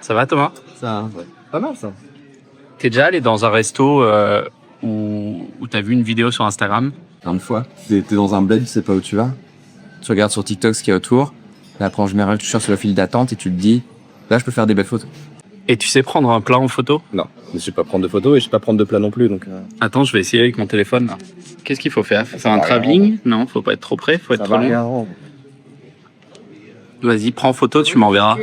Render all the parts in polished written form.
Ça va Thomas? Ça, ouais. Pas mal ça. T'es déjà allé dans un resto où t'as vu une vidéo sur Instagram? Une fois, t'es dans un bled, tu sais pas où tu vas. Tu regardes sur TikTok ce qu'il y a autour. Et après, en général, tu cherches sur la file d'attente et tu te dis, là, je peux faire des belles photos. Et tu sais prendre un plat en photo? Non, mais je sais pas prendre de photos et je sais pas prendre de plat non plus. Donc, Attends, je vais essayer avec mon téléphone là. Qu'est-ce qu'il faut faire? Faire un travelling? Non, faut pas être trop près, faut être trop loin. Vas-y, prends en photo, tu m'enverras.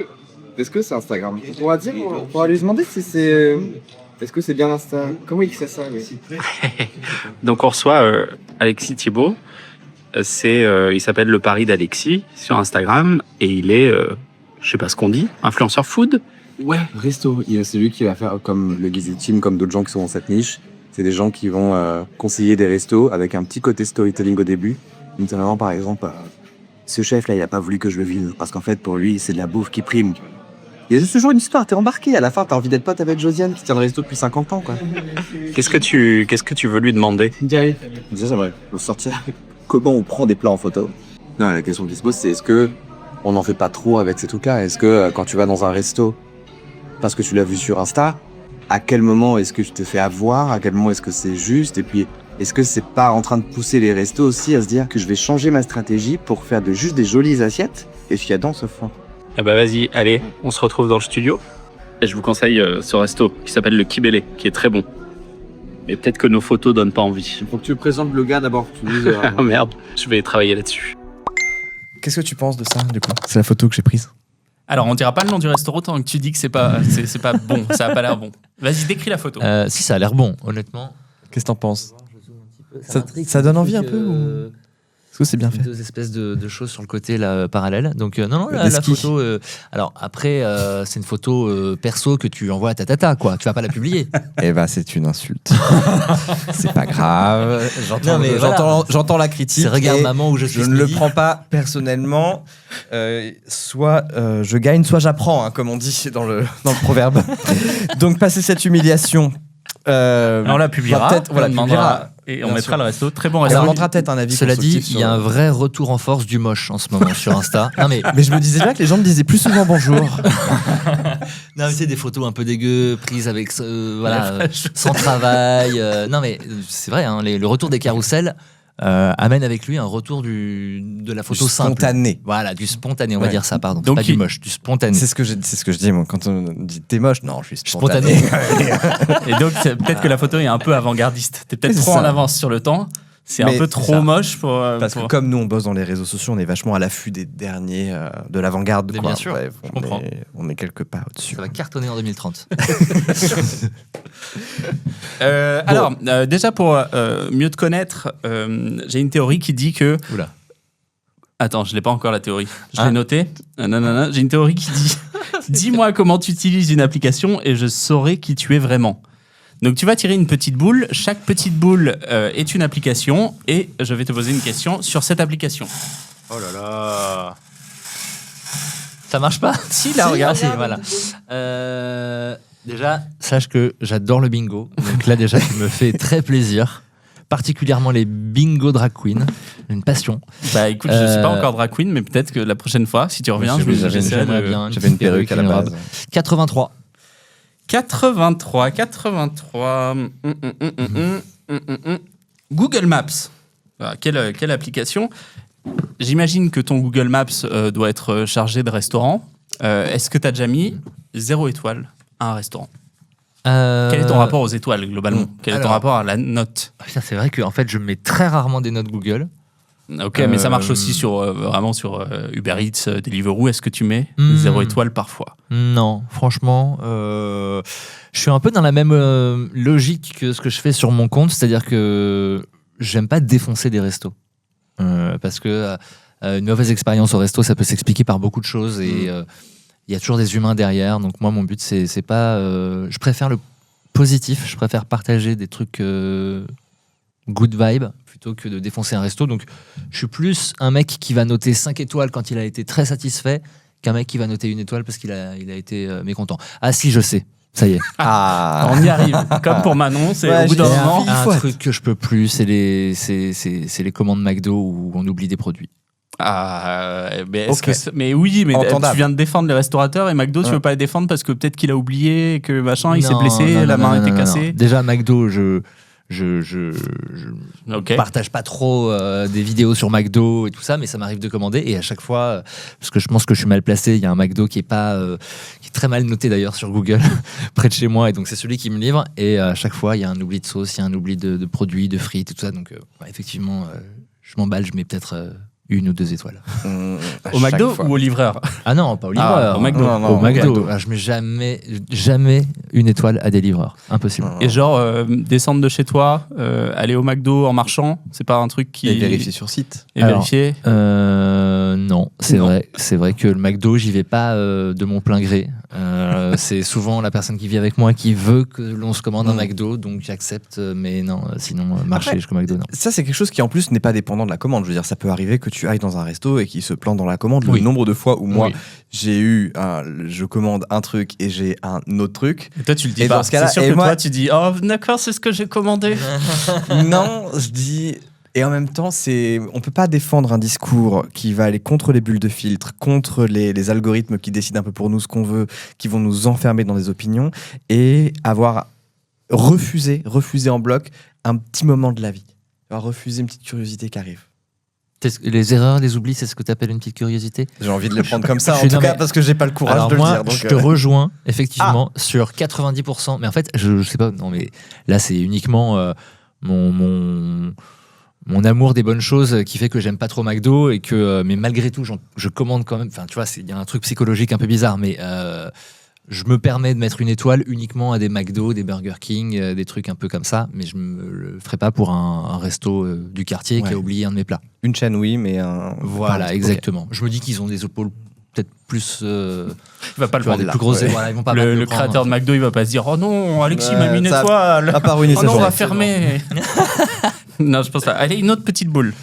Est-ce que c'est Instagram? On va dire, on va lui demander si c'est. Est-ce que c'est bien Insta? Comment il sait ça lui? Donc on reçoit Alexis Thibault. Il s'appelle Le Pari d'Alexis sur Instagram et il est, je sais pas ce qu'on dit, influenceur food. ouais, resto. C'est lui qui va faire comme le Guizy Team, comme d'autres gens qui sont dans cette niche. C'est des gens qui vont conseiller des restos avec un petit côté storytelling au début. Notamment, par exemple, ce chef là, il a pas voulu que je le vive parce qu'en fait, pour lui, c'est de la bouffe qui prime. Il y a toujours une histoire, t'es embarqué. À la fin, t'as envie d'être pote avec Josiane qui tient le resto depuis 50 ans, quoi. Qu'est-ce que tu veux lui demander? Déjà, j'aimerais sortir. Comment on prend des plats en photo? Non, la question qui se pose, c'est est-ce que on n'en fait pas trop avec ces trucs-là? Est-ce que quand tu vas dans un resto, parce que tu l'as vu sur Insta, à quel moment est-ce que tu te fais avoir? À quel moment est-ce que c'est juste? Et puis, est-ce que c'est pas en train de pousser les restos aussi à se dire que je vais changer ma stratégie pour faire juste des jolies assiettes? Et ce qu'il y a dans ce fond? Ah bah vas-y, allez, on se retrouve dans le studio. Et je vous conseille ce resto qui s'appelle le Kibélé, qui est très bon. Mais peut-être que nos photos donnent pas envie. Il faut que tu présentes le gars d'abord. Tu dises, Ah merde, je vais travailler là-dessus. Qu'est-ce que tu penses de ça, du coup? C'est la photo que j'ai prise. Alors, on dira pas le nom du restaurant tant que tu dis que c'est pas bon, ça a pas l'air bon. Vas-y, décris la photo. Si, ça a l'air bon, honnêtement. Qu'est-ce que t'en penses? Ça donne envie un peu ou... Est-ce que c'est bien fait? Deux espèces de choses sur le côté là, parallèle. Donc non, Des la skis. photo. Alors après, c'est une photo perso que tu envoies à ta tata, quoi. Tu vas pas la publier. Eh ben, c'est une insulte. C'est pas grave. Non, mais voilà. J'entends la critique. C'est regarde et maman où je suis. je ne le prends pas personnellement. Soit je gagne, soit j'apprends, hein, comme on dit dans le proverbe. Donc passer cette humiliation. On la publiera. Peut-être, voilà, on publiera. et on Bien mettra sûr. le resto. Très bon On restaurant. demandera peut-être un avis. Cela dit, constructif il y a un vrai retour en force du moche en ce moment sur Insta. Non mais Mais je me disais déjà que les gens me disaient plus souvent bonjour. non, mais c'est des photos un peu dégueu, prises avec sans travail. Non mais c'est vrai, hein, le retour des carousels amène avec lui un retour de la photo simple. Spontané. Voilà, du spontané, on va Ouais. dire ça, pardon. Donc, Pas du moche, du spontané. C'est ce que je dis moi quand on dit t'es moche. Non, je suis spontané. Spontané. Et donc, peut-être que la photo est un peu avant-gardiste. T'es peut-être C'est trop ça. en avance sur le temps. C'est Mais un peu c'est trop ça. moche pour. Parce que comme nous on bosse dans les réseaux sociaux, on est vachement à l'affût des derniers de l'avant-garde. Mais quoi. bien sûr, Bref, je comprends. On est quelque part au-dessus. Ça va cartonner en 2030. Alors, déjà pour mieux te connaître, j'ai une théorie qui dit que. Oula. Attends, je l'ai pas encore la théorie. Je l'ai Ah. notée. Non. J'ai une théorie qui dit dis-moi comment tu utilises une application et je saurai qui tu es vraiment. Donc tu vas tirer une petite boule. Chaque petite boule est une application et je vais te poser une question sur cette application. Oh là là. Ça marche pas? Si, là, regarde. Si, voilà. Déjà, sache que j'adore le bingo. Donc là, déjà, tu me fais très plaisir. Particulièrement les bingo drag queen. Une passion. Bah écoute, je suis pas encore drag queen, mais peut-être que la prochaine fois, si tu reviens, j'essaierai j'aimerais de... bien. J'avais une perruque à la base. 83. 83. Google Maps. Voilà, quelle application? J'imagine que ton Google Maps doit être chargé de restaurants. Est-ce que tu as déjà mis 0 étoile à un restaurant? Quel est ton rapport aux étoiles, globalement? Quel est ton rapport à la note? Putain, c'est vrai que en fait, je mets très rarement des notes Google. Ok, mais ça marche aussi vraiment sur Uber Eats, Deliveroo. Est-ce que tu mets 0 étoile parfois? Non, franchement, je suis un peu dans la même logique que ce que je fais sur mon compte, c'est-à-dire que j'aime pas défoncer des restos. Parce que une mauvaise expérience au resto, ça peut s'expliquer par beaucoup de choses et il y a toujours des humains derrière. Donc moi, mon but, c'est pas... je préfère le positif, je préfère partager des trucs good vibe plutôt que de défoncer un resto. Donc je suis plus un mec qui va noter 5 étoiles quand il a été très satisfait qu'un mec qui va noter 1 étoile parce qu'il a été mécontent. Ah si, je sais. Ça y est. On y arrive. Comme pour Manon, c'est Ouais, au bout d'un j'ai moment... un Un truc que je peux plus, c'est les commandes McDo où on oublie des produits. Mais est-ce que mais oui, mais Entendable. tu viens de défendre les restaurateurs et McDo, tu veux pas les défendre parce que peut-être qu'il a oublié que machin, il s'est Non, blessé, non, la non, main non, était non, cassée. non. Déjà, McDo, je Ok. partage pas trop des vidéos sur McDo et tout ça, mais ça m'arrive de commander et à chaque fois, parce que je pense que je suis mal placé, il y a un McDo qui est très mal noté d'ailleurs sur Google près de chez moi et donc c'est celui qui me livre et à chaque fois il y a un oubli de sauce, il y a un oubli de produits, de frites et tout ça, donc effectivement je m'emballe, je mets peut-être 1 ou 2 étoiles. Au McDo ou au livreur? Ah non, pas au livreur. au McDo. Non, non, Au McDo. McDo. Ah, je mets jamais 1 étoile à des livreurs. Impossible. Et genre, descendre de chez toi, aller au McDo en marchant, c'est pas un truc qui. Et vérifier sur site. Et Alors, vérifier. Non, c'est Non. vrai. C'est vrai que le McDo, j'y vais pas de mon plein gré. C'est souvent la personne qui vit avec moi qui veut que l'on se commande un McDo, donc j'accepte. Mais non, sinon marcher Après, jusqu'au McDo, non. Ça, c'est quelque chose qui en plus n'est pas dépendant de la commande. Je veux dire, ça peut arriver que tu ailles dans un resto et qu'il se plante dans la commande. Oui. Le nombre de fois où moi, Oui. je commande un truc et j'ai un autre truc. Et toi, tu le dis Et pas. dans ce cas-là, C'est sûr et que moi- toi, tu dis, oh, d'accord, c'est ce que j'ai commandé. Non, je dis. Et en même temps, on peut pas défendre un discours qui va aller contre les bulles de filtre, contre les algorithmes qui décident un peu pour nous ce qu'on veut, qui vont nous enfermer dans des opinions, et avoir refusé en bloc un petit moment de la vie. Avoir refusé une petite curiosité qui arrive. Les erreurs, les oublis, c'est ce que tu appelles une petite curiosité? J'ai envie de le prendre comme ça, Je en suis- tout non, cas, mais- parce que j'ai pas le courage Alors de moi, le dire. Donc, je te rejoins effectivement sur 90%. Mais en fait, je sais pas. Non, mais là, c'est uniquement mon amour des bonnes choses qui fait que j'aime pas trop McDo et que, mais malgré tout, je commande quand même. Enfin, tu vois, il y a un truc psychologique un peu bizarre, mais je me permets de mettre 1 étoile uniquement à des McDo, des Burger King, des trucs un peu comme ça, mais je me le ferai pas pour un resto du quartier qui Ouais. a oublié un de mes plats. une chaîne, oui, mais un. Voilà, Ok. exactement. Je me dis qu'ils ont des épaules peut-être plus. Il va pas le Tu vois, prendre des là. plus grosses. Ouais. Voilà, ils vont pas Le le prendre. créateur de McDo, il va pas se dire, oh non, Alexis m'a mis une ça- étoile. À part ruiner Oh sa non, on va journée. fermer. Non, je pense pas. Allez, une autre petite boule.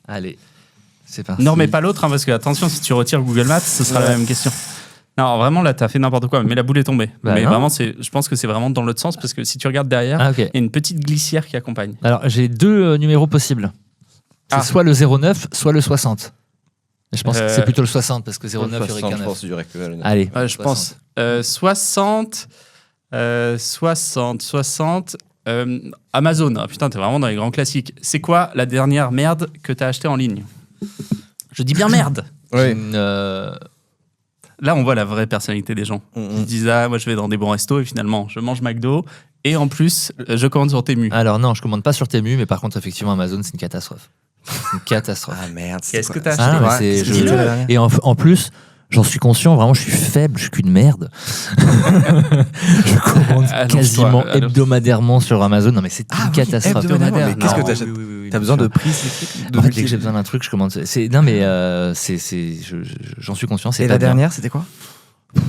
Allez, c'est parti. Non, mais pas l'autre, hein, parce que attention, si tu retires Google Maps, ce sera la même question. Non, vraiment, là, t'as fait n'importe quoi, mais la boule est tombée. Bah mais non. vraiment, je pense que c'est vraiment dans l'autre sens, parce que si tu regardes derrière, Ah, ok. il y a une petite glissière qui accompagne. Alors, j'ai 2 numéros possibles. C'est Ah. soit le 09, soit le 60. Et je pense que c'est plutôt le 60 parce que 09, il y aurait qu'un je 9. pense, du recul. Allez, Ouais, je 60. pense 60. Amazon, ah, putain, t'es vraiment dans les grands classiques. C'est quoi la dernière merde que t'as acheté en ligne? Je dis bien merde. Oui. Là, on voit la vraie personnalité des gens. Ils se disent, ah, moi, je vais dans des bons restos et finalement, je mange McDo et en plus, je commande sur Temu. Alors non, je commande pas sur Temu, mais par contre, effectivement, Amazon, c'est une catastrophe. C'est une catastrophe. Ah merde. Qu'est-ce que t'as t'as acheté? Ah, mais c'est- Qu'est-ce que je- c'était la dernière Et en plus, j'en suis conscient, vraiment, je suis faible, je suis qu'une merde. Je commande Allonge-toi, quasiment allonge-toi. hebdomadairement sur Amazon. Non, mais c'est une catastrophe. hebdomadairement, mais qu'est-ce que Non, t'achètes oui, oui, oui, oui, T'as bien besoin sûr. de prix spécifiques En fait, dès que j'ai besoin d'un truc, je commande. Non, mais j'en suis conscient. C'est Et pas la bien. dernière, c'était quoi?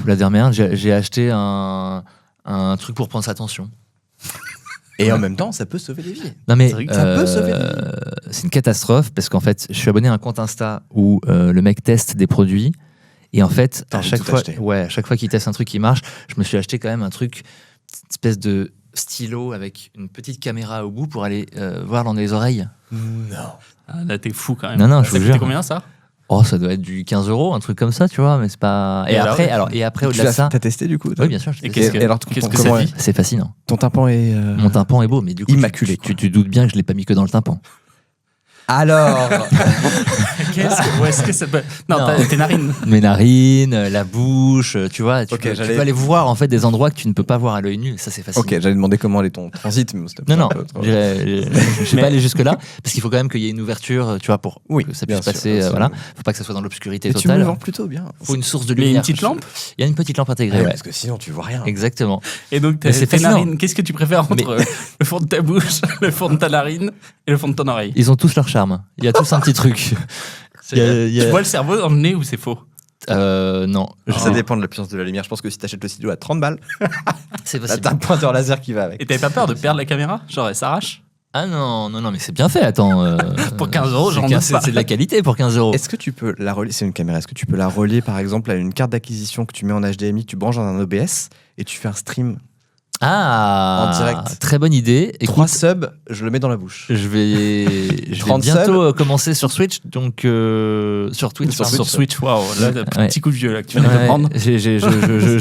La dernière, j'ai acheté un truc pour prendre sa tension. Et en même temps, ça peut sauver des vies. Non mais C'est vrai que ça peut sauver des c'est une catastrophe parce qu'en fait, je suis abonné à un compte Insta où le mec teste des produits et en fait, T'as à envie chaque de tout fois, acheter. à chaque fois qu'il teste un truc qui marche, je me suis acheté quand même un truc, une espèce de stylo avec une petite caméra au bout pour aller voir dans les oreilles. Non. Ah, là, t'es fou quand même. Non, non, je ça vous coûtait jure. combien ça? Oh, ça doit être du 15 €, un truc comme ça, tu vois, mais c'est pas. Et Et après, alors, au-delà de ça, T'as testé du coup? oui, bien sûr. Et qu'est-ce que, Et alors, qu'est-ce ton- que comment ça est- dit? C'est fascinant. Ton tympan est. Mon tympan est beau, mais du coup, Immaculé, tu doutes bien que je l'ai pas mis que dans le tympan. Alors. Est-ce que ça peut. Non, Non. tes narines. Mes narines, la bouche, tu vois, tu Ok, peux j'allais- aller voir en fait des endroits que tu ne peux pas voir à l'œil nu, ça c'est facile. Ok, j'allais demander comment allait ton transit, mais c'était Non, non, pas trop- je vais pas aller jusque-là, parce qu'il faut quand même qu'il y ait une ouverture, tu vois, pour Oui, que ça bien puisse sûr, passer, bien sûr. voilà. Faut pas que ça soit dans l'obscurité Mais tu me le totale. vends plutôt bien. Faut une source de Mais lumière. une petite lampe? Il y a une petite lampe intégrée, Ouais, ouais. parce que sinon tu vois rien. Exactement. Et donc, Mais c'est tes fascinant. narines, qu'est-ce que tu préfères entre le fond de ta bouche, le fond de ta narine et le fond de ton oreille? Ils ont tous leur charme. Il y a tous un petit truc. Il y a- Tu vois le cerveau dans le nez ou c'est faux? Non, Ça dépend de la puissance de la lumière. Je pense que si t'achètes le stylo à 30 balles, c'est là, possible. t'as un pointeur laser qui va avec. Et t'avais pas peur de perdre la caméra? Genre, elle s'arrache? Ah non, non, non, mais c'est bien fait, attends. Pour 15 €, j'en doute pas. C'est de la qualité pour 15 €. Est-ce que tu peux la relier? C'est une caméra. Est-ce que tu peux la relier par exemple à une carte d'acquisition que tu mets en HDMI, tu branches dans un OBS et tu fais un stream Ah, En direct. Très bonne idée. 3 Écoute, subs, je le mets dans la bouche. je vais 30 bientôt subs. commencer sur Switch, donc sur Twitch. Sur pardon. Sur Switch, waouh, là, Ouais. petit coup de vieux là, que tu viens de Ouais, prendre.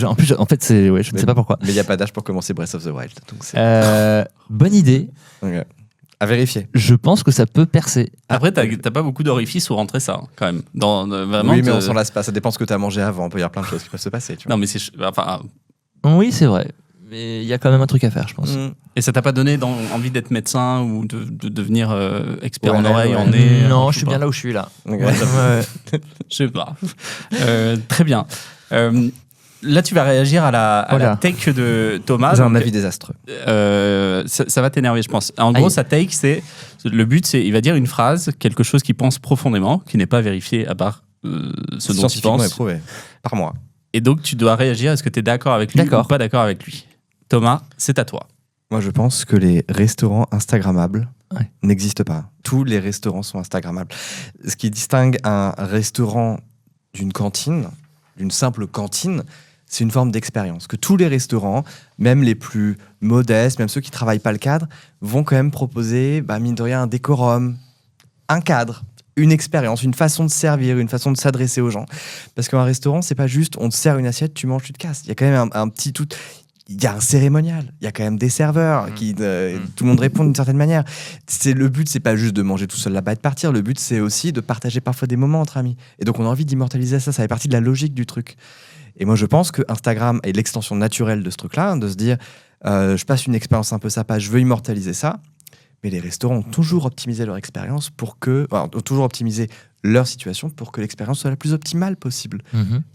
en plus, en fait, c'est, ouais, je ne sais pas pourquoi. Mais il n'y a pas d'âge pour commencer Breath of the Wild. Donc c'est Bonne idée. Ok. À vérifier. Je pense que ça peut percer. Après, t'as pas beaucoup d'orifices où rentrer ça, hein, quand même. Vraiment, Oui, mais on s'en lasse pas. Ça dépend ce que tu as mangé avant. Il peut y avoir plein de choses qui peuvent se passer. Tu vois. Non, mais c'est. Enfin, Oui, c'est vrai. Mais il y a quand même un truc à faire, je pense. et ça t'a pas donné envie d'être médecin ou de devenir expert Ouais, en oreille, ouais. en nez Non, je sais suis pas. bien là où je suis là. Ok. Je sais pas. Très bien. Là, tu vas réagir à la Voilà. take de Thomas. J'ai un Donc, avis désastreux. ça va t'énerver, je pense. En Aïe. gros, sa take, le but, c'est il va dire une phrase, quelque chose qu'il pense profondément, qui n'est pas vérifié à part ce dont il Scientifiquement pense. éprouvé. Par moi. Et donc, tu dois réagir. Est-ce que tu es d'accord avec lui D'accord. ou pas d'accord avec lui? Thomas, c'est à toi. Moi, je pense que les restaurants Instagrammables Ouais. n'existent pas. Tous les restaurants sont Instagrammables. Ce qui distingue un restaurant d'une cantine, d'une simple cantine, c'est une forme d'expérience. Que tous les restaurants, même les plus modestes, même ceux qui ne travaillent pas le cadre, vont quand même proposer, mine de rien, un décorum, un cadre, une expérience, une façon de servir, une façon de s'adresser aux gens. Parce qu'un restaurant, c'est pas juste on te sert une assiette, tu manges, tu te casses. Il y a quand même un petit tout. Il y a un cérémonial, il y a quand même des serveurs qui tout le monde répond d'une certaine manière. Le but, c'est pas juste de manger tout seul là-bas et de partir. Le but, c'est aussi de partager parfois des moments entre amis. Et donc, on a envie d'immortaliser ça. Ça fait partie de la logique du truc. Et moi, je pense que Instagram est l'extension naturelle de ce truc-là, hein, de se dire, je passe une expérience un peu sympa, je veux immortaliser ça. Mais les restaurants ont toujours optimisé leur expérience ont toujours optimisé leur situation pour que l'expérience soit la plus optimale possible.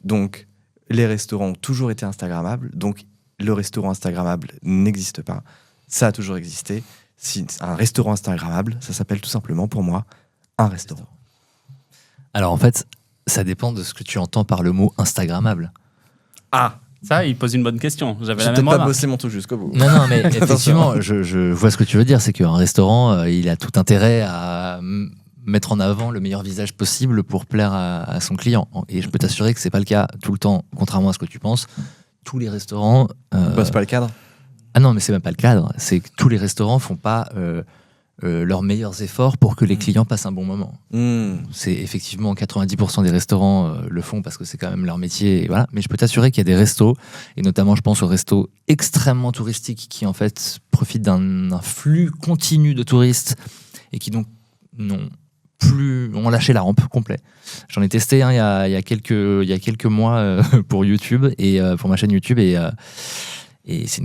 Donc, les restaurants ont toujours été Instagrammables. Donc, le restaurant Instagrammable n'existe pas. Ça a toujours existé. Si un restaurant Instagrammable, ça s'appelle tout simplement pour moi un restaurant. Alors en fait, ça dépend de ce que tu entends par le mot Instagrammable. Ah, ça, il pose une bonne question. J'avais J'ai la peut-être même pas remarque. bossé mon truc jusqu'au bout. Non, mais effectivement, je vois ce que tu veux dire. C'est qu'un restaurant, il a tout intérêt à mettre en avant le meilleur visage possible pour plaire à son client. Et je peux t'assurer que c'est pas le cas tout le temps, contrairement à ce que tu penses. Tous les restaurants... Bosse pas le cadre. Ah non, mais c'est même pas le cadre. C'est que tous les restaurants font pas leurs meilleurs efforts pour que les clients passent un bon moment. C'est effectivement 90% des restaurants le font parce que c'est quand même leur métier. Et voilà. Mais je peux t'assurer qu'il y a des restos, et notamment je pense aux restos extrêmement touristiques qui en fait profitent d'un flux continu de touristes et qui donc ont lâché la rampe complet. J'en ai testé il y a quelques mois pour YouTube et pour ma chaîne YouTube et c'est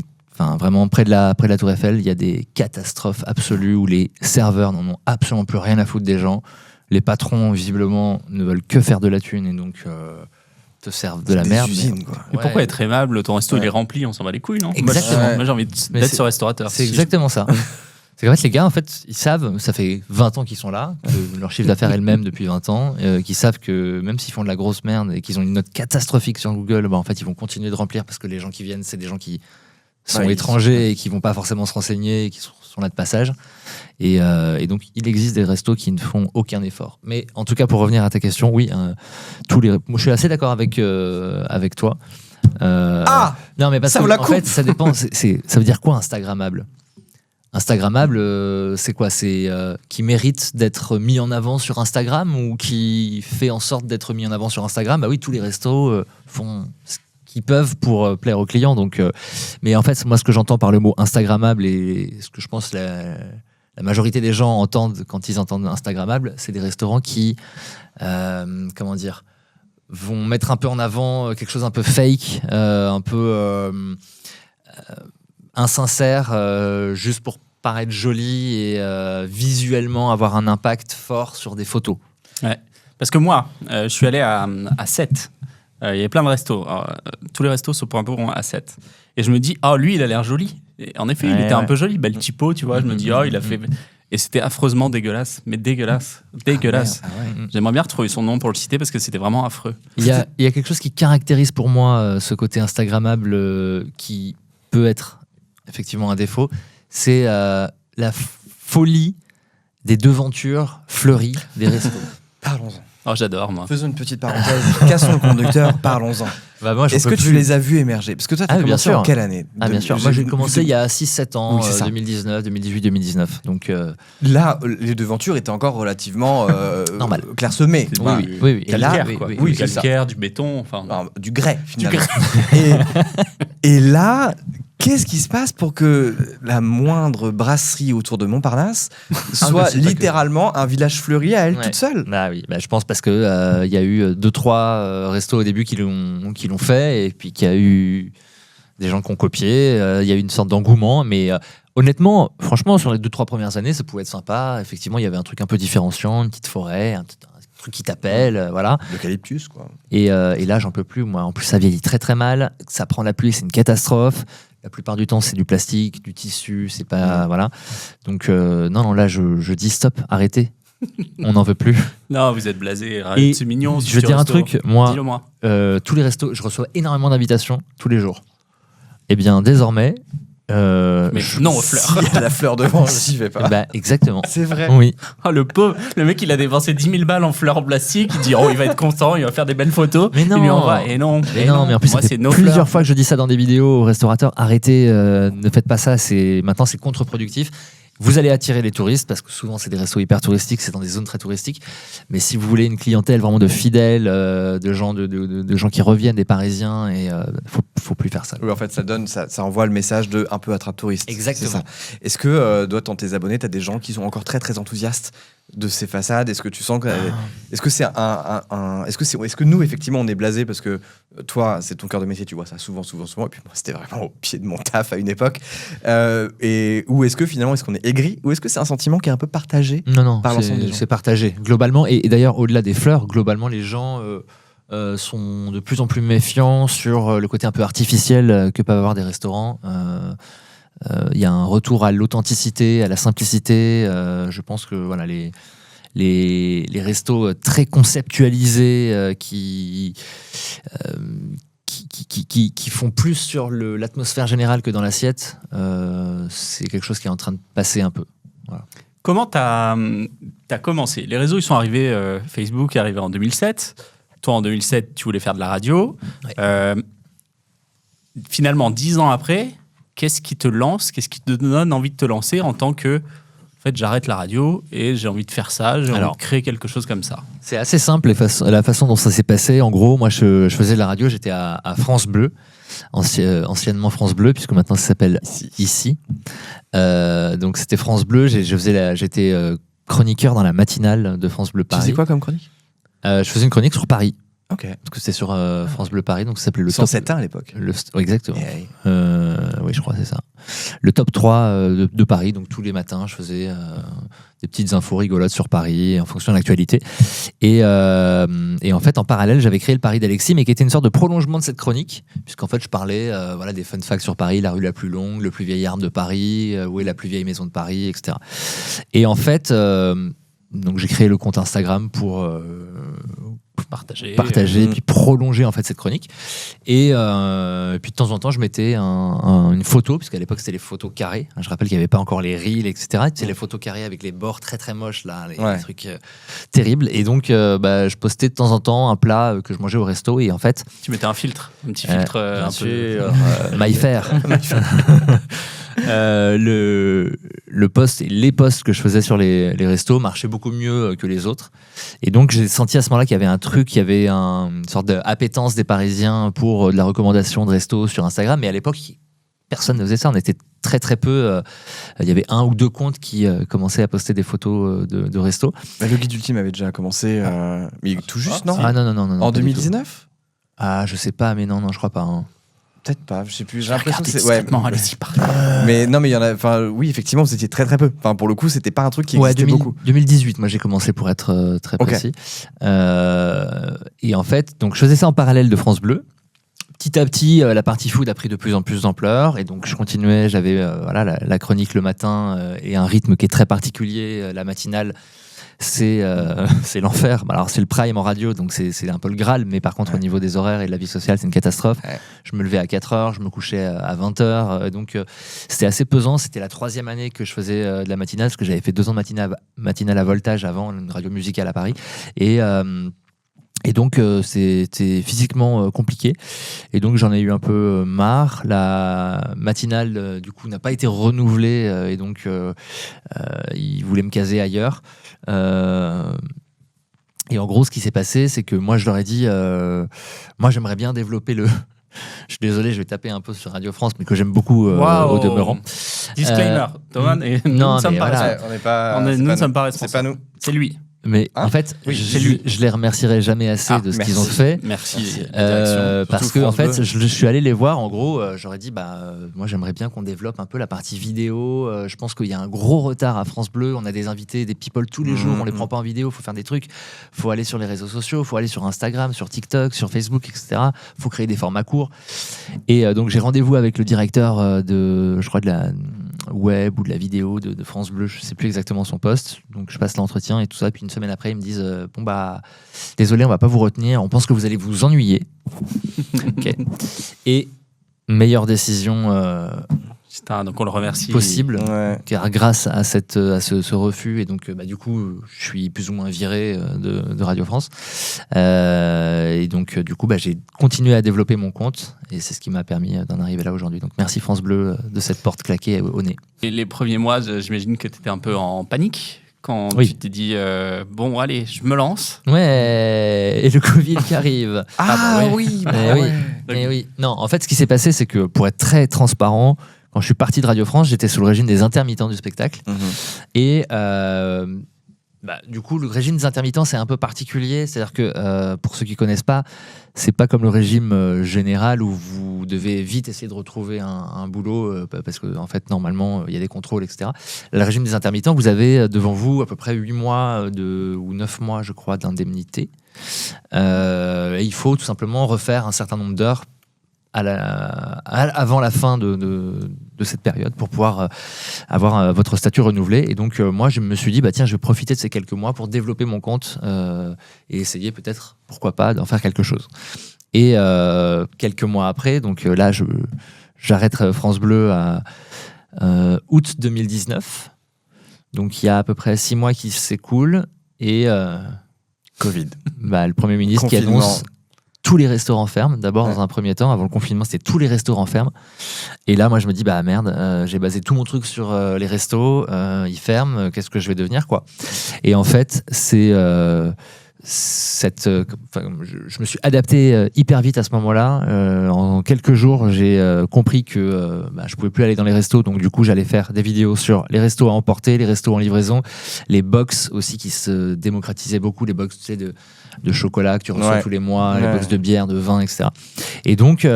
vraiment près de la Tour Eiffel, il y a des catastrophes absolues où les serveurs n'en ont absolument plus rien à foutre des gens. Les patrons visiblement ne veulent que faire de la thune et donc te servent de la merde. Usines, quoi. Mais pourquoi Ouais. être aimable? Ton resto, il est rempli, on s'en bat les couilles, non? Exactement. Moi, j'ai envie Mais d'être c'est- ce restaurateur. C'est Si exactement ça. C'est qu'en fait, les gars, en fait, ils savent, ça fait 20 ans qu'ils sont là, que leur chiffre d'affaires est le même depuis 20 ans, qu'ils savent que même s'ils font de la grosse merde et qu'ils ont une note catastrophique sur Google, en fait, ils vont continuer de remplir parce que les gens qui viennent, c'est des gens qui sont Ouais, étrangers et qui vont pas forcément se renseigner et qui sont là de passage. Et donc, il existe des restos qui ne font aucun effort. Mais en tout cas, pour revenir à ta question, oui, moi, je suis assez d'accord avec toi. Non, mais parce ça que, me la en fait, coupe. ça dépend. Ça veut dire quoi, Instagrammable? Instagrammable, c'est quoi? C'est qui mérite d'être mis en avant sur Instagram ou qui fait en sorte d'être mis en avant sur Instagram? Bah oui, tous les restos font ce qu'ils peuvent pour plaire aux clients. Donc, mais en fait, moi, ce que j'entends par le mot Instagrammable et ce que je pense la majorité des gens entendent quand ils entendent Instagrammable, c'est des restaurants qui, comment dire, vont mettre un peu en avant quelque chose un peu fake, un peu insincère, juste pour paraître joli et visuellement avoir un impact fort sur des photos. Ouais. Parce que moi, je suis allé à 7. Il y avait plein de restos. Alors, tous les restos sont pour un peu à 7. Et je me dis, oh, lui, il a l'air joli. Et en effet, il Ouais, était un ouais. peu joli. Bel typo, tu vois. Je me dis, oh, il a fait. Et c'était affreusement dégueulasse. Mais dégueulasse. Dégueulasse. J'aimerais bien retrouver son nom pour le citer parce que c'était vraiment affreux. Il y a quelque chose qui caractérise pour moi ce côté Instagrammable qui peut être effectivement un défaut, c'est la folie des devantures fleuries des restos. Parlons-en. Oh, j'adore, moi. Faisons une petite parenthèse. Cassons le conducteur, parlons-en. Bah, moi, j'en Est-ce peux que tu plus. les as vus émerger? Parce que toi, tu as Bien commencé sûr. en quelle année? Bien sûr. Moi, j'ai commencé il y a 6-7 ans, Oui, c'est ça. 2019, 2018, 2019. Donc, Là, les devantures étaient encore relativement Normal. clairsemées. C'est Voilà. oui. Et là, Calcaire, quoi. oui, Du c'est ça. calcaire, du béton, enfin. Enfin, du grès, finalement. Et là, qu'est-ce qui se passe pour que la moindre brasserie autour de Montparnasse soit c'est pas littéralement un village fleuri à elle Ouais. toute seule? Bah oui, je pense parce que il y a eu 2-3 restos au début qui l'ont fait, et puis qu'il y a eu des gens qui ont copié. Il y a eu une sorte d'engouement, mais honnêtement, franchement, sur les 2-3 premières années, ça pouvait être sympa. Effectivement, il y avait un truc un peu différenciant, une petite forêt, un truc qui t'appelle, voilà. L'eucalyptus, quoi. Et là, j'en peux plus. Moi, en plus, ça vieillit très très mal. Ça prend la pluie, c'est une catastrophe. La plupart du temps, c'est du plastique, du tissu, c'est pas voilà. Donc non, là, je dis stop, arrêtez. On n'en veut plus. Non, vous êtes blasé. Et C'est mignon. je veux dire un truc, moi, Dis-le moi. tous les restos, je reçois énormément d'invitations tous les jours. Eh bien, désormais, Mais non aux fleurs. S'il y a la fleur devant, j'y vais pas. bah, exactement. C'est vrai. Oui. Oh, le pauvre, le mec, il a dépensé 10 000 balles en fleurs en plastique. Il dit, oh, il va être content, il va faire des belles photos. Mais non. Il lui envoie. Et non. Mais non, mais en plus, moi, ça c'est fait nos plusieurs fleurs. fois que je dis ça dans des vidéos aux restaurateurs. Arrêtez, ne faites pas ça. Maintenant, c'est contre-productif. Vous allez attirer les touristes parce que souvent c'est des restos hyper touristiques, c'est dans des zones très touristiques. Mais si vous voulez une clientèle vraiment de fidèles, de gens qui reviennent, des Parisiens, et faut plus faire ça. Oui, en fait, ça envoie le message de un peu attrape touriste. Exactement. C'est ça. Est-ce que, toi, dans tes abonnés, tu as des gens qui sont encore très très enthousiastes de ces façades? Est-ce que tu sens que. Est-ce que c'est est-ce que nous, effectivement, on est blasé parce que toi, c'est ton cœur de métier, tu vois ça souvent. Et puis moi, c'était vraiment au pied de mon taf à une époque. Ou est-ce que finalement, est-ce qu'on est aigri? Ou est-ce que c'est un sentiment qui est un peu partagé? Non, par l'ensemble des gens. c'est partagé. Globalement, et d'ailleurs, au-delà des fleurs, globalement, les gens sont de plus en plus méfiants sur le côté un peu artificiel que peuvent avoir des restaurants. Il y a un retour à l'authenticité, à la simplicité. Je pense que voilà, les restos très conceptualisés qui font plus sur l'atmosphère générale que dans l'assiette, c'est quelque chose qui est en train de passer un peu. Voilà. Comment t'as commencé? Les réseaux, ils sont arrivés, Facebook est arrivé en 2007. Toi, en 2007, tu voulais faire de la radio. Ouais. Finalement, 10 ans après, qu'est-ce qui te lance? Qu'est-ce qui te donne envie de te lancer en tant que, en fait, j'arrête la radio et j'ai envie de faire ça, j'ai envie de créer quelque chose comme ça? C'est assez simple la façon dont ça s'est passé. En gros, moi, je faisais de la radio, j'étais à France Bleu, anciennement France Bleu, puisque maintenant ça s'appelle Ici. Donc c'était France Bleu, j'étais chroniqueur dans la matinale de France Bleu Tu Paris. faisais quoi comme chronique? Je faisais une chronique sur Paris, Ok. parce que c'était sur France Bleu Paris, donc ça s'appelait le 107.1 à l'époque. Exactement. Yeah. Oui, je crois que c'est ça. Le top 3 de Paris, donc tous les matins, je faisais des petites infos rigolotes sur Paris en fonction de l'actualité. Et en fait, en parallèle, j'avais créé le Paris d'Alexis, mais qui était une sorte de prolongement de cette chronique, puisqu'en fait, je parlais des fun facts sur Paris, la rue la plus longue, le plus vieil arme de Paris, où est la plus vieille maison de Paris, etc. Et en fait, donc j'ai créé le compte Instagram pour partager et puis prolonger en fait cette chronique, et puis de temps en temps je mettais une photo, puisqu'à l'époque c'était les photos carrées, je rappelle qu'il n'y avait pas encore les reels, etc. C'est les photos carrées avec les bords très très moches là, les trucs terribles, et donc je postais de temps en temps un plat que je mangeais au resto, et en fait Tu mettais un petit filtre un peu. MyFair. Le post et les posts que je faisais sur les restos marchaient beaucoup mieux que les autres, et donc j'ai senti à ce moment-là qu'il y avait un truc, il y avait une sorte d'appétence des Parisiens pour de la recommandation de restos sur Instagram, mais à l'époque personne ne faisait ça, on était très très peu, il y avait 1 ou 2 comptes qui commençaient à poster des photos de restos. Le guide ultime avait déjà commencé, mais tout juste, non? Non, En 2019? Je sais pas, mais non, je crois pas. Hein. Peut-être pas, je sais plus. J'ai l'impression que c'est. Discrètement, allez-y, parlez. Mais non, mais il y en a. Enfin, oui, effectivement, vous étiez très très peu. Enfin, pour le coup, c'était pas un truc qui existait beaucoup. 2018, moi j'ai commencé pour être très précis. Et en fait, donc je faisais ça en parallèle de France Bleu. Petit à petit, la partie food a pris de plus en plus d'ampleur, et donc je continuais. J'avais la chronique le matin et un rythme qui est très particulier, la matinale. C'est l'enfer. Alors c'est le prime en radio, donc c'est un peu le Graal, mais par contre au niveau des horaires et de la vie sociale, c'est une catastrophe. Je me levais à 4h, je me couchais à 20h, donc c'était assez pesant. C'était la 3e année que je faisais de la matinale, parce que j'avais fait 2 ans de matinale à Voltage avant, une radio musicale à Paris, et Et donc, c'était physiquement compliqué. Et donc, j'en ai eu un peu marre. La matinale, du coup, n'a pas été renouvelée. Et donc, ils voulaient me caser ailleurs. Et en gros, ce qui s'est passé, c'est que moi, je leur ai dit, moi, j'aimerais bien développer le... Je suis désolé, je vais taper un peu sur Radio France, mais que j'aime beaucoup au demeurant. Disclaimer. Thomas, et nous non, ne sommes mais pas voilà. responsables. On n'est pas. Nous c'est ne pas sommes nous. pas C'est responsables. pas nous. C'est lui. Mais Hein en fait, Oui, c'est lui. je les remercierai jamais assez de ce qu'ils ont merci. fait. Merci. direction. Parce Surtout que en France fait, Bleu. je suis allé les voir. En gros, j'aurais dit, moi, j'aimerais bien qu'on développe un peu la partie vidéo. Je pense qu'il y a un gros retard à France Bleu. On a des invités, des people tous les jours. On les prend pas en vidéo. Faut faire des trucs. Faut aller sur les réseaux sociaux. Faut aller sur Instagram, sur TikTok, sur Facebook, etc. Faut créer des formats courts. Et donc, j'ai rendez-vous avec le directeur je crois, de la web ou de la vidéo de France Bleu. Je sais plus exactement son poste. Donc, je passe l'entretien et tout ça. Puis une semaine après, ils me disent, désolé, on va pas vous retenir. On pense que vous allez vous ennuyer. Ok. Et meilleure décision Putain, donc on le remercie. possible, Ouais. car grâce à ce refus, et donc du coup, je suis plus ou moins viré de Radio France. Et donc du coup, j'ai continué à développer mon compte, et c'est ce qui m'a permis d'en arriver là aujourd'hui. Donc merci France Bleu de cette porte claquée au nez. Et les premiers mois, j'imagine que tu étais un peu en panique quand Oui. tu t'es dit bon, allez, je me lance. Ouais, et le Covid qui arrive. Oui. Eh oui. Non, en fait, ce qui s'est passé, c'est que pour être très transparent, quand je suis parti de Radio France, j'étais sous le régime des intermittents du spectacle. Et du coup, le régime des intermittents, c'est un peu particulier. C'est-à-dire que, pour ceux qui ne connaissent pas, c'est pas comme le régime général où vous devez vite essayer de retrouver un boulot parce que, en fait, normalement, il y a des contrôles, etc. Le régime des intermittents, vous avez devant vous à peu près 8 mois ou 9 mois, je crois, d'indemnité. Et il faut tout simplement refaire un certain nombre d'heures avant la fin de cette période pour pouvoir avoir votre statut renouvelé. Et donc, moi, je me suis dit, tiens, je vais profiter de ces quelques mois pour développer mon compte et essayer peut-être, pourquoi pas, d'en faire quelque chose. Et quelques mois après, donc là, j'arrête France Bleu à août 2019. Donc, il y a à peu près 6 mois qui s'écoulent et Covid. le Premier ministre qui Confinement. annonce tous les restaurants ferment. D'abord, dans un premier temps, avant le confinement, c'était tous les restaurants ferment. Et là, moi, je me dis, merde, j'ai basé tout mon truc sur les restos, ils ferment, qu'est-ce que je vais devenir, quoi. Et en fait, je me suis adapté hyper vite à ce moment-là. En quelques jours, j'ai compris que je pouvais plus aller dans les restos, donc du coup, j'allais faire des vidéos sur les restos à emporter, les restos en livraison, les box aussi qui se démocratisaient beaucoup, les box, tu sais, de chocolat que tu reçois tous les mois, les box de bière, de vin, etc. Et donc,